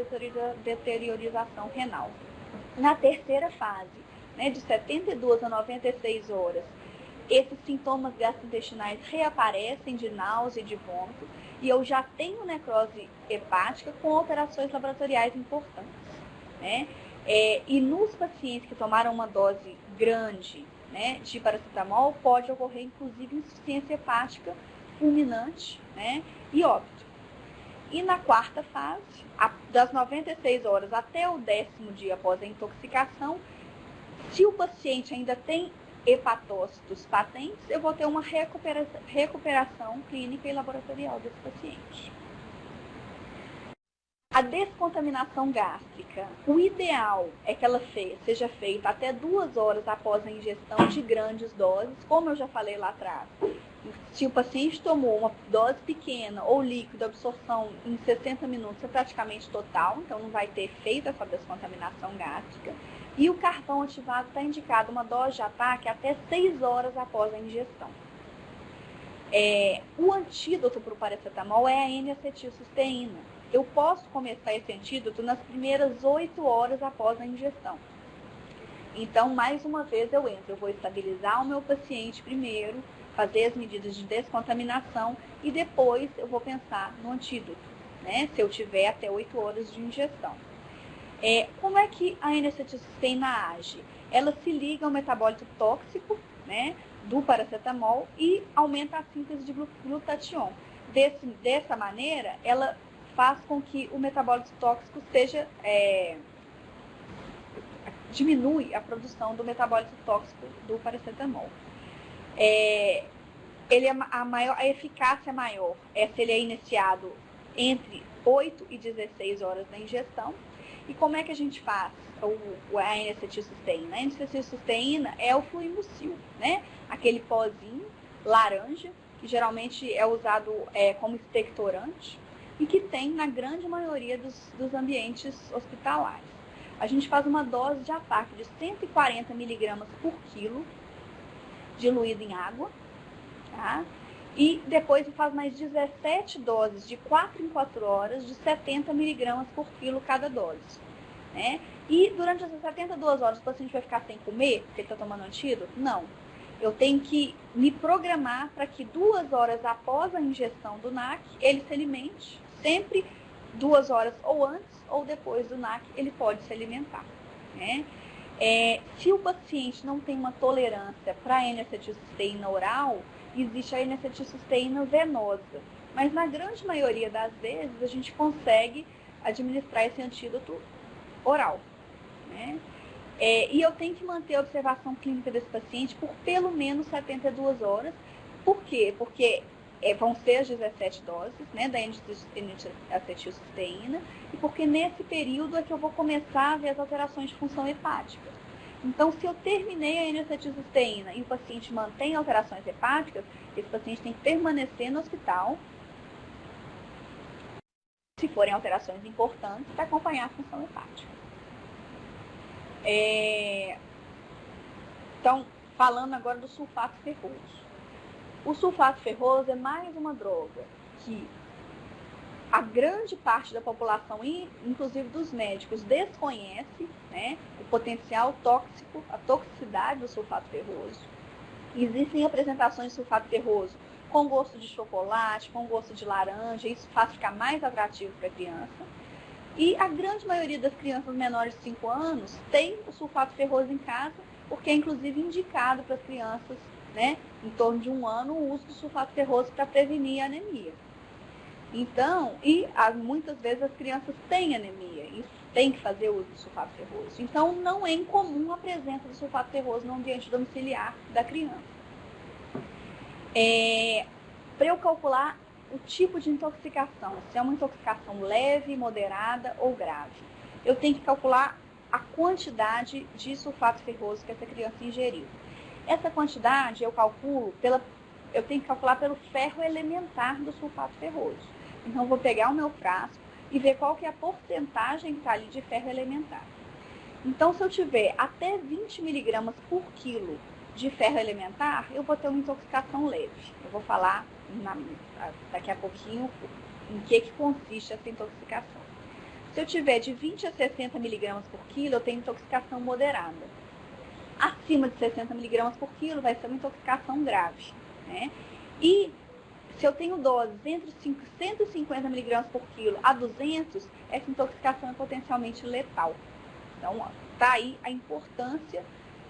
S1: deteriorização renal. Na terceira fase, né, de 72 a 96 horas, esses sintomas gastrointestinais reaparecem de náusea e de vômito, e eu já tenho necrose hepática com alterações laboratoriais importantes, né? E nos pacientes que tomaram uma dose grande, né, de paracetamol, pode ocorrer inclusive insuficiência hepática fulminante, né, e óbito. E na quarta fase, das 96 horas até o 10º dia após a intoxicação, se o paciente ainda tem hepatócitos patentes, eu vou ter uma recuperação clínica e laboratorial desse paciente. A descontaminação gástrica, o ideal é que ela seja feita até 2 horas após a ingestão de grandes doses, como eu já falei lá atrás. Se o paciente tomou uma dose pequena ou líquida, a absorção em 60 minutos é praticamente total, então não vai ter efeito essa descontaminação gástrica. E o carvão ativado está indicado uma dose de ataque até 6 horas após a ingestão. O antídoto para o paracetamol é a N-acetilcisteína. Eu posso começar esse antídoto nas primeiras 8 horas após a ingestão. Então, mais uma vez eu vou estabilizar o meu paciente primeiro, fazer as medidas de descontaminação e depois eu vou pensar no antídoto, né? Se eu tiver até 8 horas de ingestão. Como é que a N-acetilcisteína age? Ela se liga ao metabólito tóxico, né, do paracetamol e aumenta a síntese de glutatión. Dessa maneira, ela faz com que o metabólito tóxico diminui a produção do metabólito tóxico do paracetamol. A eficácia maior se ele é iniciado entre 8 e 16 horas da ingestão. E como é que a gente faz a N-acetilcisteína? A N-acetilcisteína é o fluimucil, né? Aquele pozinho laranja, que geralmente é usado como expectorante e que tem na grande maioria dos ambientes hospitalares. A gente faz uma dose de ataque de 140 miligramas por quilo, diluído em água, tá? E depois faz mais 17 doses de 4 em 4 horas de 70 miligramas por quilo cada dose, né? E durante essas 72 horas o paciente vai ficar sem comer, porque ele está tomando antídoto? Não. Eu tenho que me programar para que 2 horas após a ingestão do NAC, ele se alimente. Sempre 2 horas ou antes ou depois do NAC, ele pode se alimentar, né? Se o paciente não tem uma tolerância para a N-acetilcisteína oral, existe a N-acetilcisteína venosa. Mas na grande maioria das vezes, a gente consegue administrar esse antídoto oral, né? E eu tenho que manter a observação clínica desse paciente por pelo menos 72 horas. Por quê? Porque vão ser as 17 doses, né, da N-acetilcisteína, e porque nesse período é que eu vou começar a ver as alterações de função hepática. Então, se eu terminei a N-acetilcisteína e o paciente mantém alterações hepáticas, esse paciente tem que permanecer no hospital, se forem alterações importantes, para acompanhar a função hepática. Então, falando agora do sulfato ferroso. O sulfato ferroso é mais uma droga que a grande parte da população, inclusive dos médicos, desconhece, né, o potencial tóxico, a toxicidade do sulfato ferroso. Existem apresentações de sulfato ferroso com gosto de chocolate, com gosto de laranja, isso faz ficar mais atrativo para a criança. E a grande maioria das crianças menores de 5 anos tem o sulfato ferroso em casa, porque é inclusive indicado para as crianças, né, em torno de 1 ano, o uso do sulfato ferroso para prevenir a anemia. Então, muitas vezes as crianças têm anemia. Isso tem que fazer uso do sulfato ferroso. Então, não é incomum a presença do sulfato ferroso no ambiente domiciliar da criança. Para eu calcular o tipo de intoxicação, se é uma intoxicação leve, moderada ou grave, eu tenho que calcular a quantidade de sulfato ferroso que essa criança ingeriu. Essa quantidade eu tenho que calcular pelo ferro elementar do sulfato ferroso. Então, eu vou pegar o meu frasco e ver qual que é a porcentagem que está ali de ferro elementar. Então, se eu tiver até 20 miligramas por quilo de ferro elementar, eu vou ter uma intoxicação leve. Eu vou falar daqui a pouquinho em que consiste essa intoxicação. Se eu tiver de 20 a 60 miligramas por quilo, eu tenho intoxicação moderada. Acima de 60 miligramas por quilo vai ser uma intoxicação grave, né? E se eu tenho doses entre 150 miligramas por quilo a 200, essa intoxicação é potencialmente letal. Então, está aí a importância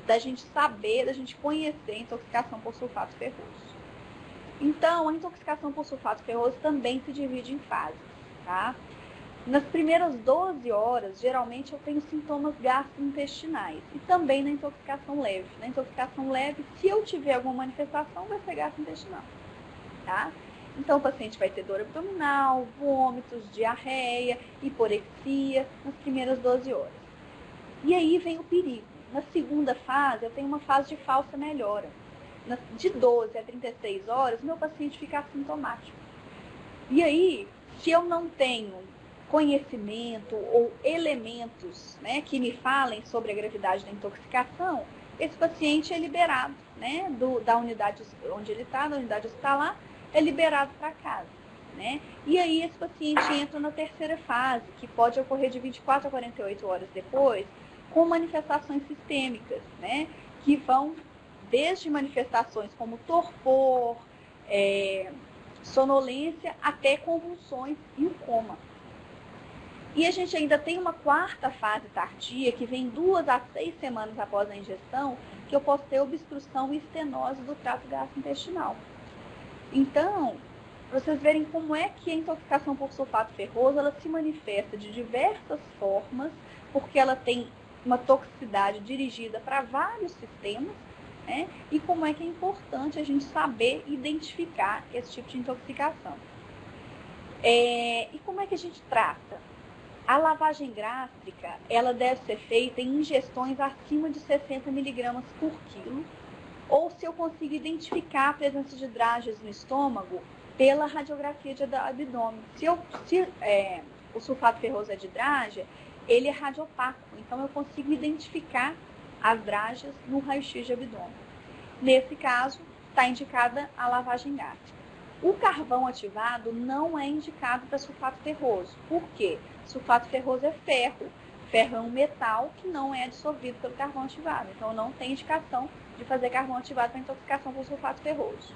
S1: da gente saber, da gente conhecer a intoxicação por sulfato ferroso. Então, a intoxicação por sulfato ferroso também se divide em fases, tá? Nas primeiras 12 horas, geralmente eu tenho sintomas gastrointestinais e também na intoxicação leve. Na intoxicação leve, se eu tiver alguma manifestação, vai ser gastrointestinal, tá? Então, o paciente vai ter dor abdominal, vômitos, diarreia, hiporexia nas primeiras 12 horas. E aí vem o perigo. Na segunda fase, eu tenho uma fase de falsa melhora. De 12 a 36 horas, meu paciente fica assintomático. E aí, se eu não tenho conhecimento ou elementos, né, que me falem sobre a gravidade da intoxicação, esse paciente é liberado, né, da unidade onde ele está, da unidade hospitalar, é liberado para casa, né? E aí esse paciente entra na terceira fase, que pode ocorrer de 24 a 48 horas depois, com manifestações sistêmicas, né, que vão desde manifestações como torpor, sonolência, até convulsões e o coma. E a gente ainda tem uma quarta fase tardia, que vem 2 a 6 semanas após a ingestão, que eu posso ter obstrução e estenose do trato gastrointestinal. Então, para vocês verem como é que a intoxicação por sulfato ferroso, ela se manifesta de diversas formas, porque ela tem uma toxicidade dirigida para vários sistemas, né? E como é que é importante a gente saber identificar esse tipo de intoxicação. E como é que a gente trata? A lavagem gástrica, ela deve ser feita em ingestões acima de 60 miligramas por quilo, ou se eu consigo identificar a presença de drágeas no estômago pela radiografia de abdômen. Se o sulfato ferroso é de drágea, ele é radiopaco, então eu consigo identificar as drágeas no raio-x de abdômen. Nesse caso, está indicada a lavagem gástrica. O carvão ativado não é indicado para sulfato ferroso. Por quê? Sulfato ferroso é ferro. Ferro é um metal que não é absorvido pelo carvão ativado. Então, não tem indicação de fazer carvão ativado para intoxicação por sulfato ferroso.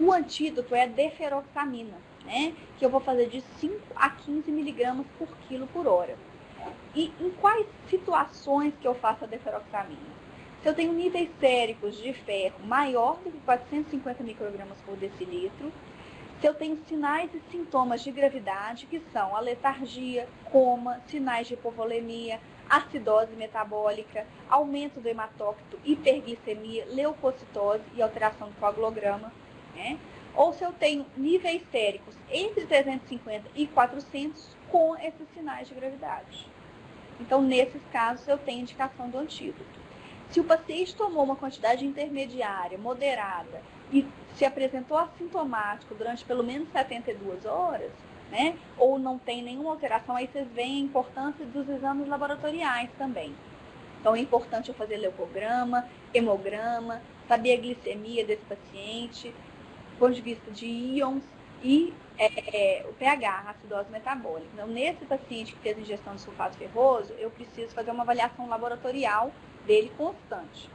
S1: O antídoto é a deferoxamina, né? Que eu vou fazer de 5 a 15 miligramas por quilo por hora. E em quais situações que eu faço a deferoxamina? Se eu tenho níveis séricos de ferro maior do que 450 microgramas por decilitro, se eu tenho sinais e sintomas de gravidade, que são a letargia, coma, sinais de hipovolemia, acidose metabólica, aumento do hematócrito, hiperglicemia, leucocitose e alteração do coagulograma, né? Ou se eu tenho níveis séricos entre 350 e 400 com esses sinais de gravidade. Então, nesses casos, eu tenho indicação do antídoto. Se o paciente tomou uma quantidade intermediária, moderada, e se apresentou assintomático durante pelo menos 72 horas, né, ou não tem nenhuma alteração, aí vocês veem a importância dos exames laboratoriais também. Então, é importante eu fazer leucograma, hemograma, saber a glicemia desse paciente, do ponto de vista de íons e o pH, acidose metabólica. Então, nesse paciente que fez ingestão de sulfato ferroso, eu preciso fazer uma avaliação laboratorial dele constante.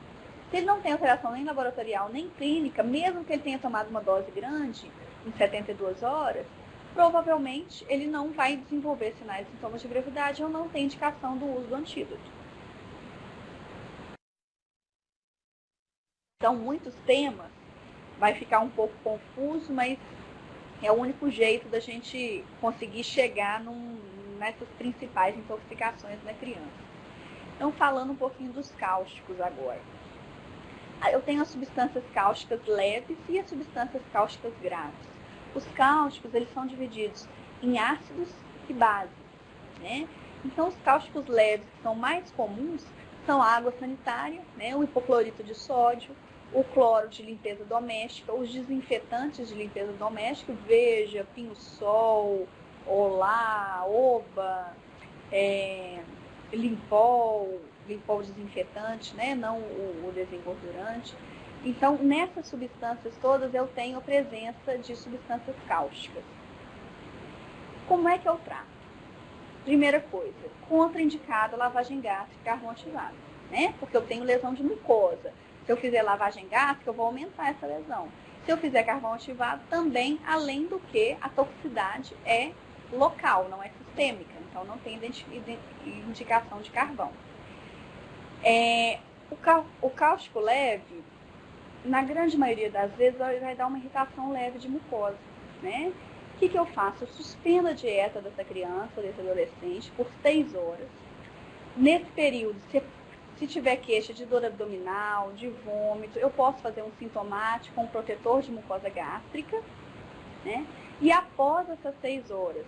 S1: Se ele não tem alteração nem laboratorial, nem clínica, mesmo que ele tenha tomado uma dose grande, em 72 horas, provavelmente ele não vai desenvolver sinais e sintomas de gravidade ou não tem indicação do uso do antídoto. Então, muitos temas, vai ficar um pouco confuso, mas é o único jeito da gente conseguir chegar nessas principais intoxicações na criança. Então, falando um pouquinho dos cáusticos agora. Eu tenho as substâncias cáusticas leves e as substâncias cáusticas graves. Os cáusticos, eles são divididos em ácidos e bases, né? Então, os cáusticos leves, que são mais comuns, são a água sanitária, né? O hipoclorito de sódio, o cloro de limpeza doméstica, os desinfetantes de limpeza doméstica, Veja, Pinho-Sol, Olá, Oba, Limpol desinfetante, né? Não o desengordurante. Então, nessas substâncias todas, eu tenho a presença de substâncias cáusticas. Como é que eu trato? Primeira coisa, contraindicada a lavagem gástrica carvão ativado, né? Porque eu tenho lesão de mucosa. Se eu fizer lavagem gástrica, eu vou aumentar essa lesão. Se eu fizer carvão ativado, também, além do que a toxicidade é local, não é sistêmica. Então, não tem indicação de carvão. O cáustico leve, na grande maioria das vezes, vai dar uma irritação leve de mucosa, né? O que eu faço? Eu suspendo a dieta dessa criança, desse adolescente, por 6 horas. Nesse período, se tiver queixa de dor abdominal, de vômito, eu posso fazer um sintomático com um protetor de mucosa gástrica, né? E após essas 6 horas,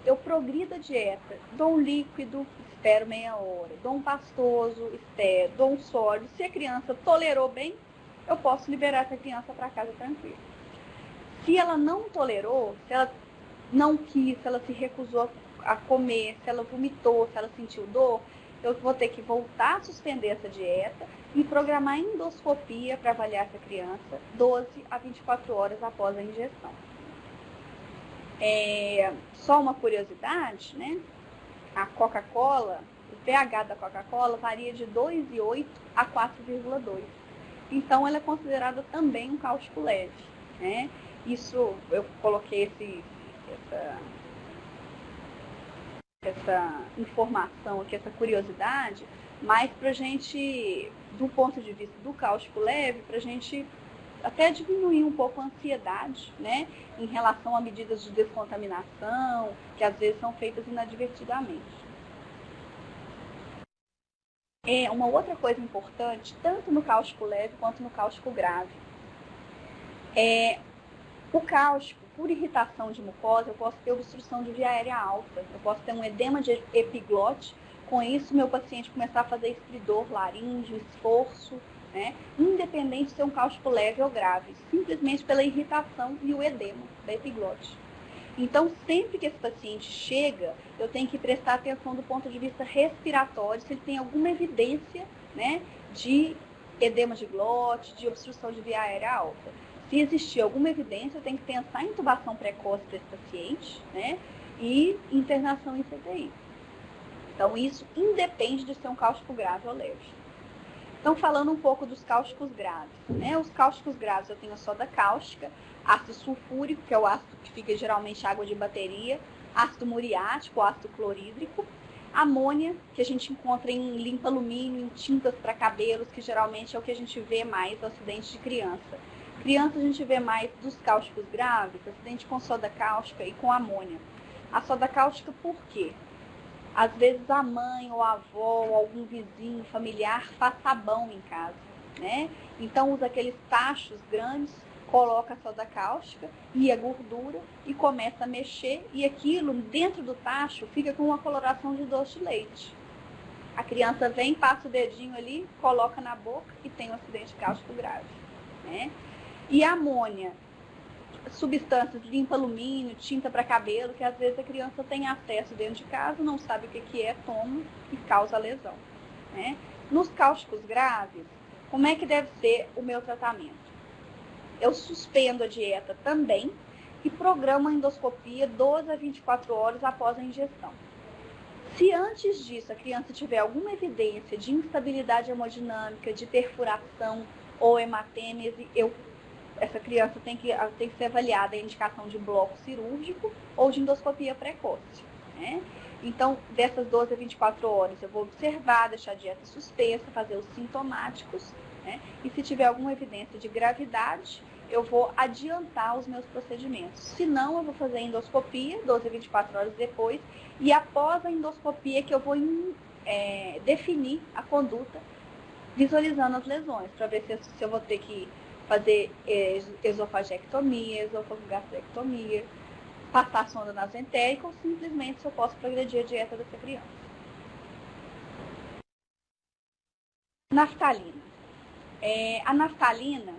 S1: eu progrido a dieta, dou um líquido, espero meia hora, dou um pastoso, espero, dou um sólido. Se a criança tolerou bem, eu posso liberar essa criança para casa tranquila. Se ela não tolerou, se ela não quis, se ela se recusou a comer, se ela vomitou, se ela sentiu dor, eu vou ter que voltar a suspender essa dieta e programar a endoscopia para avaliar essa criança 12 a 24 horas após a injeção. Só uma curiosidade, né? A Coca-Cola, o pH da Coca-Cola varia de 2,8 a 4,2. Então, ela é considerada também um cáustico leve, né? Isso, eu coloquei essa informação aqui, essa curiosidade, mas para a gente, do ponto de vista do cáustico leve, para a gente até diminuir um pouco a ansiedade, né, em relação a medidas de descontaminação, que às vezes são feitas inadvertidamente. Uma outra coisa importante, tanto no cáustico leve quanto no cáustico grave, o cáustico, por irritação de mucosa, eu posso ter obstrução de via aérea alta, eu posso ter um edema de epiglote, com isso meu paciente começar a fazer estridor laríngeo, esforço, né? Independente de ser um cáustico leve ou grave, simplesmente pela irritação e o edema da epiglote. Então, sempre que esse paciente chega, eu tenho que prestar atenção do ponto de vista respiratório, se ele tem alguma evidência, né, de edema de glote, de obstrução de via aérea alta. Se existir alguma evidência, eu tenho que pensar em intubação precoce desse paciente, né, e internação em CTI. Então, isso independe de ser um cáustico grave ou leve. Então, falando um pouco dos cáusticos graves, né? Os cáusticos graves, eu tenho a soda cáustica, ácido sulfúrico, que é o ácido que fica geralmente água de bateria, ácido muriático, ácido clorídrico, amônia, que a gente encontra em limpa alumínio, em tintas para cabelos, que geralmente é o que a gente vê mais no acidente de criança. Criança a gente vê mais dos cáusticos graves, acidente com soda cáustica e com amônia. A soda cáustica por quê? Às vezes a mãe ou a avó ou algum vizinho, familiar faz sabão em casa, né? Então usa aqueles tachos grandes, coloca a soda cáustica e a gordura e começa a mexer e aquilo dentro do tacho fica com uma coloração de doce de leite. A criança vem, passa o dedinho ali, coloca na boca e tem um acidente cáustico grave, né? E a amônia, substâncias limpa alumínio, tinta para cabelo, que às vezes a criança tem acesso dentro de casa, não sabe o que é, toma e causa lesão, né? Nos cáusticos graves, como é que deve ser o meu tratamento? Eu suspendo a dieta também e programo a endoscopia 12 a 24 horas após a ingestão. Se antes disso a criança tiver alguma evidência de instabilidade hemodinâmica, de perfuração ou hematêmese, essa criança tem que ser avaliada a indicação de bloco cirúrgico ou de endoscopia precoce, né? Então, dessas 12 a 24 horas, eu vou observar, deixar a dieta suspensa, fazer os sintomáticos, né? E se tiver alguma evidência de gravidade, eu vou adiantar os meus procedimentos. Se não, eu vou fazer endoscopia, 12 a 24 horas depois, e após a endoscopia que eu vou definir a conduta, visualizando as lesões, para ver se eu vou ter que fazer esofagectomia, esofagastrectomia, passar sonda nasentérica, ou simplesmente se eu posso progredir a dieta dessa criança. Naftalina. A naftalina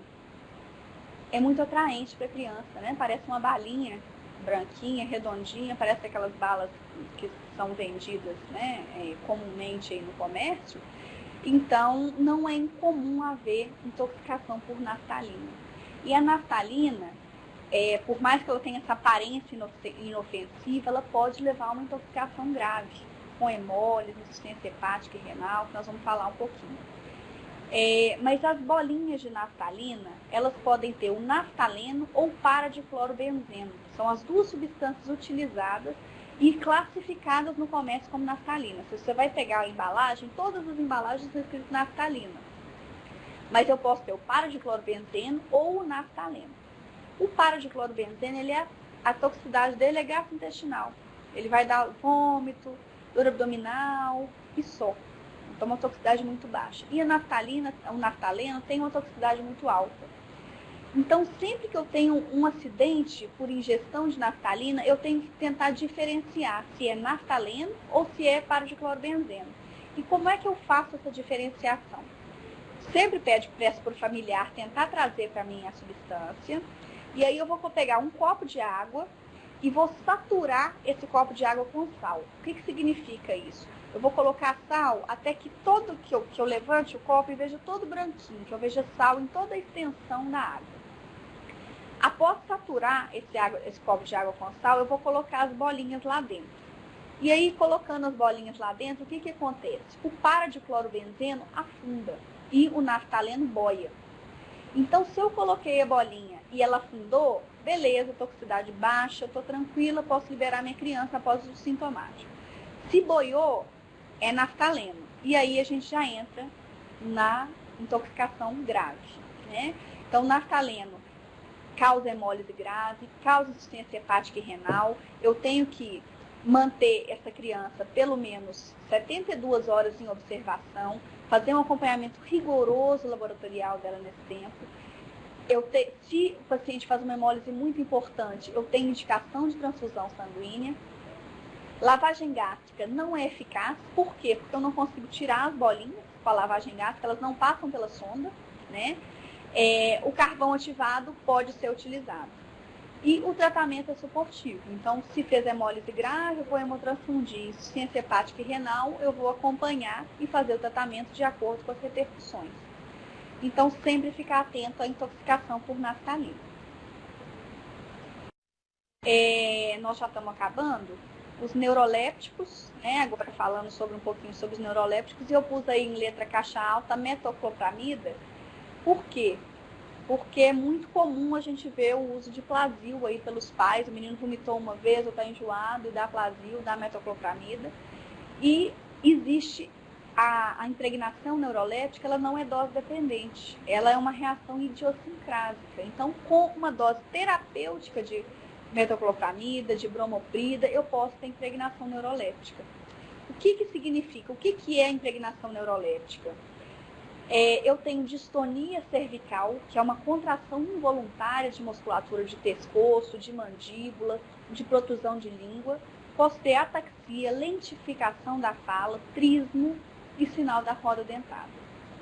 S1: é muito atraente para a criança, né? Parece uma balinha branquinha, redondinha, parece aquelas balas que são vendidas, né, comumente aí no comércio. Então, não é incomum haver intoxicação por naftalina. E a naftalina, por mais que ela tenha essa aparência inofensiva, ela pode levar a uma intoxicação grave, com hemólise, insuficiência hepática e renal, que nós vamos falar um pouquinho. Mas as bolinhas de naftalina, elas podem ter o naftaleno ou paradiclorobenzeno. São as duas substâncias utilizadas e classificadas no comércio como naftalina. Se você vai pegar a embalagem, todas as embalagens estão escritas naftalina. Mas eu posso ter o paradiclorobenzeno ou o naftaleno. O paradiclorobenzeno, a toxicidade dele é gastrointestinal. Ele vai dar vômito, dor abdominal e só. Então, uma toxicidade muito baixa. E a naftalina, o naftaleno, tem uma toxicidade muito alta. Então, sempre que eu tenho um acidente por ingestão de naftalina, eu tenho que tentar diferenciar se é naftaleno ou se é paradiclorobenzeno. E como é que eu faço essa diferenciação? Sempre peço para o familiar tentar trazer para mim a substância. E aí eu vou pegar um copo de água e vou saturar esse copo de água com sal. O que significa isso? Eu vou colocar sal até que eu levante o copo e veja todo branquinho, que eu veja sal em toda a extensão da água. Após saturar esse copo de água com sal, eu vou colocar as bolinhas lá dentro. E aí, colocando as bolinhas lá dentro, o que acontece? O paradiclorobenzeno afunda e o naftaleno boia. Então, se eu coloquei a bolinha e ela afundou, beleza, toxicidade baixa, eu estou tranquila, posso liberar minha criança após o sintomático. Se boiou, é naftaleno. E aí a gente já entra na intoxicação grave, né? Então, naftaleno causa hemólise grave, causa insuficiência hepática e renal. Eu tenho que manter essa criança pelo menos 72 horas em observação, fazer um acompanhamento rigoroso laboratorial dela nesse tempo. Se o paciente faz uma hemólise muito importante, eu tenho indicação de transfusão sanguínea. Lavagem gástrica não é eficaz. Por quê? Porque eu não consigo tirar as bolinhas com a lavagem gástrica, elas não passam pela sonda, né? O carvão ativado pode ser utilizado. E o tratamento é suportivo. Então, se fez hemólise grave, eu vou hemotransfundir. Insuficiência hepática e renal, eu vou acompanhar e fazer o tratamento de acordo com as repercussões. Então, sempre ficar atento à intoxicação por naftalina. Nós já estamos acabando. Os neurolépticos, né? Agora falando um pouquinho sobre os neurolépticos, e eu pus aí em letra caixa alta metoclopramida. Por quê? Porque é muito comum a gente ver o uso de Plasil aí pelos pais. O menino vomitou uma vez ou está enjoado e dá Plasil, dá metoclopramida. E existe a impregnação neuroléptica, ela não é dose dependente. Ela é uma reação idiosincrásica. Então, com uma dose terapêutica de metoclopramida, de bromoprida, eu posso ter impregnação neuroléptica. O que significa? O que é a impregnação neuroléptica? Eu tenho distonia cervical, que é uma contração involuntária de musculatura de pescoço, de mandíbula, de protusão de língua. Posso ter ataxia, lentificação da fala, trismo e sinal da roda dentada.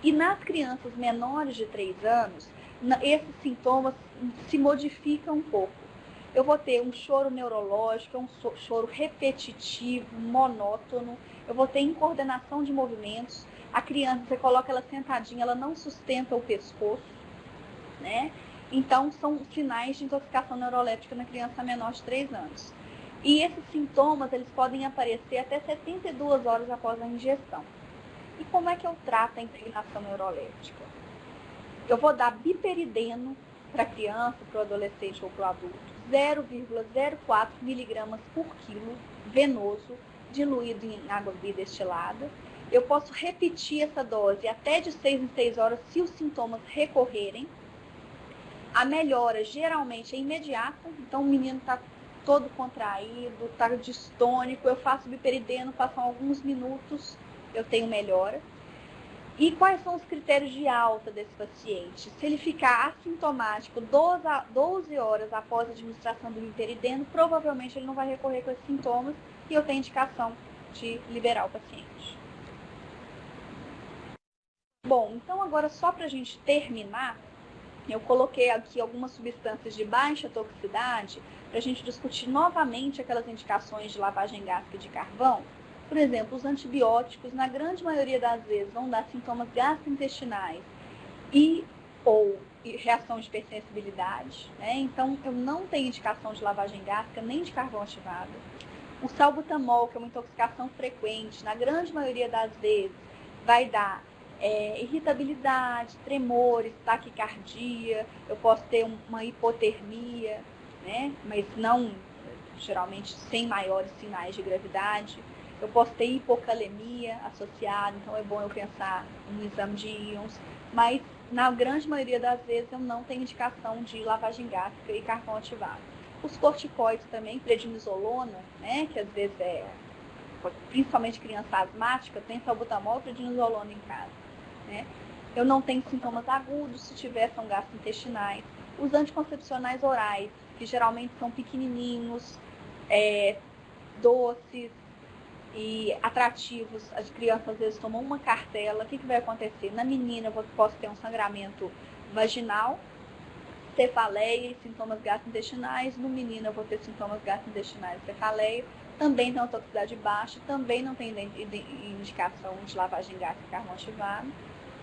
S1: E nas crianças menores de 3 anos, esses sintomas se modificam um pouco. Eu vou ter um choro neurológico, um choro repetitivo, monótono. Eu vou ter incoordenação de movimentos. A criança, você coloca ela sentadinha, ela não sustenta o pescoço, né? Então, são sinais de intoxicação neuroléptica na criança menor de 3 anos. E esses sintomas, eles podem aparecer até 72 horas após a ingestão. E como é que eu trato a impregnação neuroléptica? Eu vou dar biperideno para a criança, para o adolescente ou para o adulto, 0,04 miligramas por quilo, venoso, diluído em água bidestilada. Eu posso repetir essa dose até de 6 em 6 horas se os sintomas recorrerem. A melhora geralmente é imediata, então o menino está todo contraído, está distônico, eu faço biperideno, passam alguns minutos, eu tenho melhora. E quais são os critérios de alta desse paciente? Se ele ficar assintomático 12 horas após a administração do biperideno, provavelmente ele não vai recorrer com esses sintomas e eu tenho indicação de liberar o paciente. Bom, então agora só para a gente terminar, eu coloquei aqui algumas substâncias de baixa toxicidade para a gente discutir novamente aquelas indicações de lavagem gástrica de carvão. Por exemplo, os antibióticos, na grande maioria das vezes, vão dar sintomas gastrointestinais ou reação de hipersensibilidade, né? Então, eu não tenho indicação de lavagem gástrica nem de carvão ativado. O salbutamol, que é uma intoxicação frequente, na grande maioria das vezes, vai dar irritabilidade, tremores, taquicardia, eu posso ter uma hipotermia, né? Mas não, geralmente, sem maiores sinais de gravidade. Eu posso ter hipocalemia associada, então é bom eu pensar no exame de íons, mas na grande maioria das vezes eu não tenho indicação de lavagem gástrica e carvão ativado. Os corticoides também, prednisolona, né, que às vezes principalmente criança asmática, tem salbutamol e prednisolona em casa, né? Eu não tenho sintomas agudos, se tiver são gastrointestinais. Os anticoncepcionais orais, que geralmente são pequenininhos, doces, e atrativos, as crianças às vezes tomam uma cartela, o que vai acontecer? Na menina eu posso ter um sangramento vaginal, cefaleia e sintomas gastrointestinais, no menino eu vou ter sintomas gastrointestinais e cefaleia, também tem uma toxicidade baixa, também não tem indicação de lavagem gástrica e carvão ativado.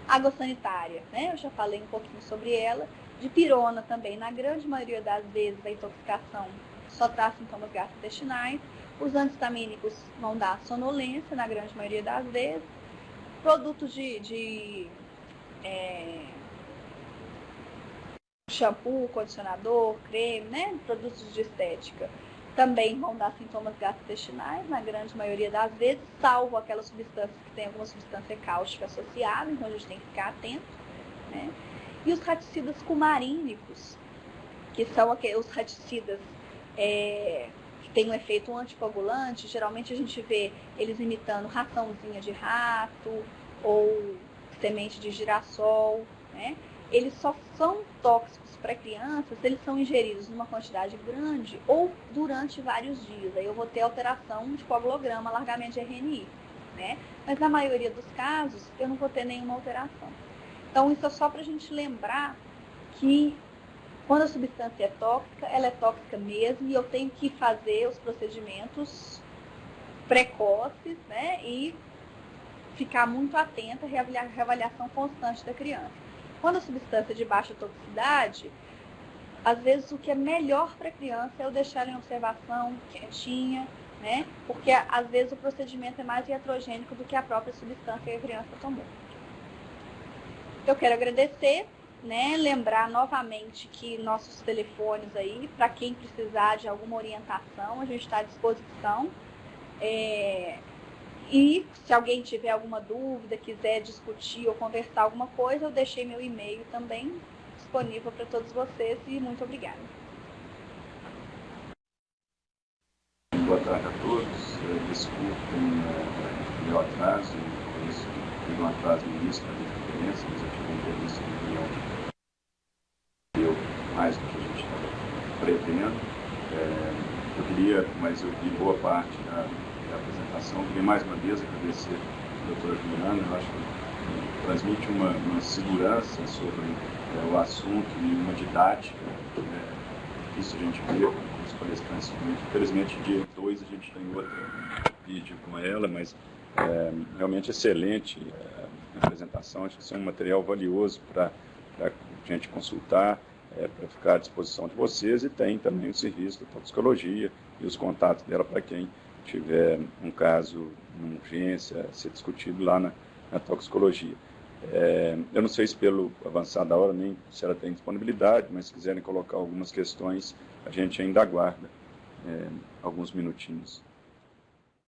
S1: Água sanitária, né? Eu já falei um pouquinho sobre ela. Dipirona também, na grande maioria das vezes a intoxicação só traz sintomas gastrointestinais. Os antistamínicos vão dar sonolência, na grande maioria das vezes. Produtos de shampoo, condicionador, creme, né? Produtos de estética, também vão dar sintomas gastrointestinais, na grande maioria das vezes, salvo aquelas substâncias que tem alguma substância cáustica associada, então a gente tem que ficar atento, né? E os raticidas cumarínicos, que são os raticidas que tem um efeito anticoagulante, geralmente a gente vê eles imitando raçãozinha de rato ou semente de girassol, né? Eles só são tóxicos para crianças se eles são ingeridos numa quantidade grande ou durante vários dias. Aí eu vou ter alteração de coagulograma, alargamento de RNI, né? Mas na maioria dos casos eu não vou ter nenhuma alteração. Então isso é só para a gente lembrar que quando a substância é tóxica, ela é tóxica mesmo e eu tenho que fazer os procedimentos precoces, né? E ficar muito atenta à reavaliação constante da criança. Quando a substância é de baixa toxicidade, às vezes o que é melhor para a criança é eu deixar ela em observação, quietinha, né? Porque às vezes o procedimento é mais iatrogênico do que a própria substância que a criança tomou. Eu quero agradecer, né? Lembrar novamente que nossos telefones aí, para quem precisar de alguma orientação, a gente está à disposição. E se alguém tiver alguma dúvida, quiser discutir ou conversar alguma coisa, eu deixei meu e-mail também disponível para todos vocês e muito obrigada.
S2: Boa tarde a todos. Desculpem o meu atraso, tive um atraso no início da conferência, mas eu tive uma entrevista de reunião mais do que a gente estava prevendo. Eu queria, mas eu vi boa parte da apresentação. Eu queria mais uma vez agradecer a doutora Juliana. Eu acho que transmite uma segurança sobre o assunto e uma didática. Isso a gente vê com os palestrantes. Infelizmente, dia 2 a gente tem outro vídeo com ela, mas realmente excelente a apresentação. Acho que isso é um material valioso para a gente consultar, para ficar à disposição de vocês, e tem também o serviço da toxicologia e os contatos dela para quem tiver um caso, uma urgência, a ser discutido lá na toxicologia. Eu não sei se pelo avançar da hora, nem se ela tem disponibilidade, mas se quiserem colocar algumas questões, a gente ainda aguarda alguns minutinhos.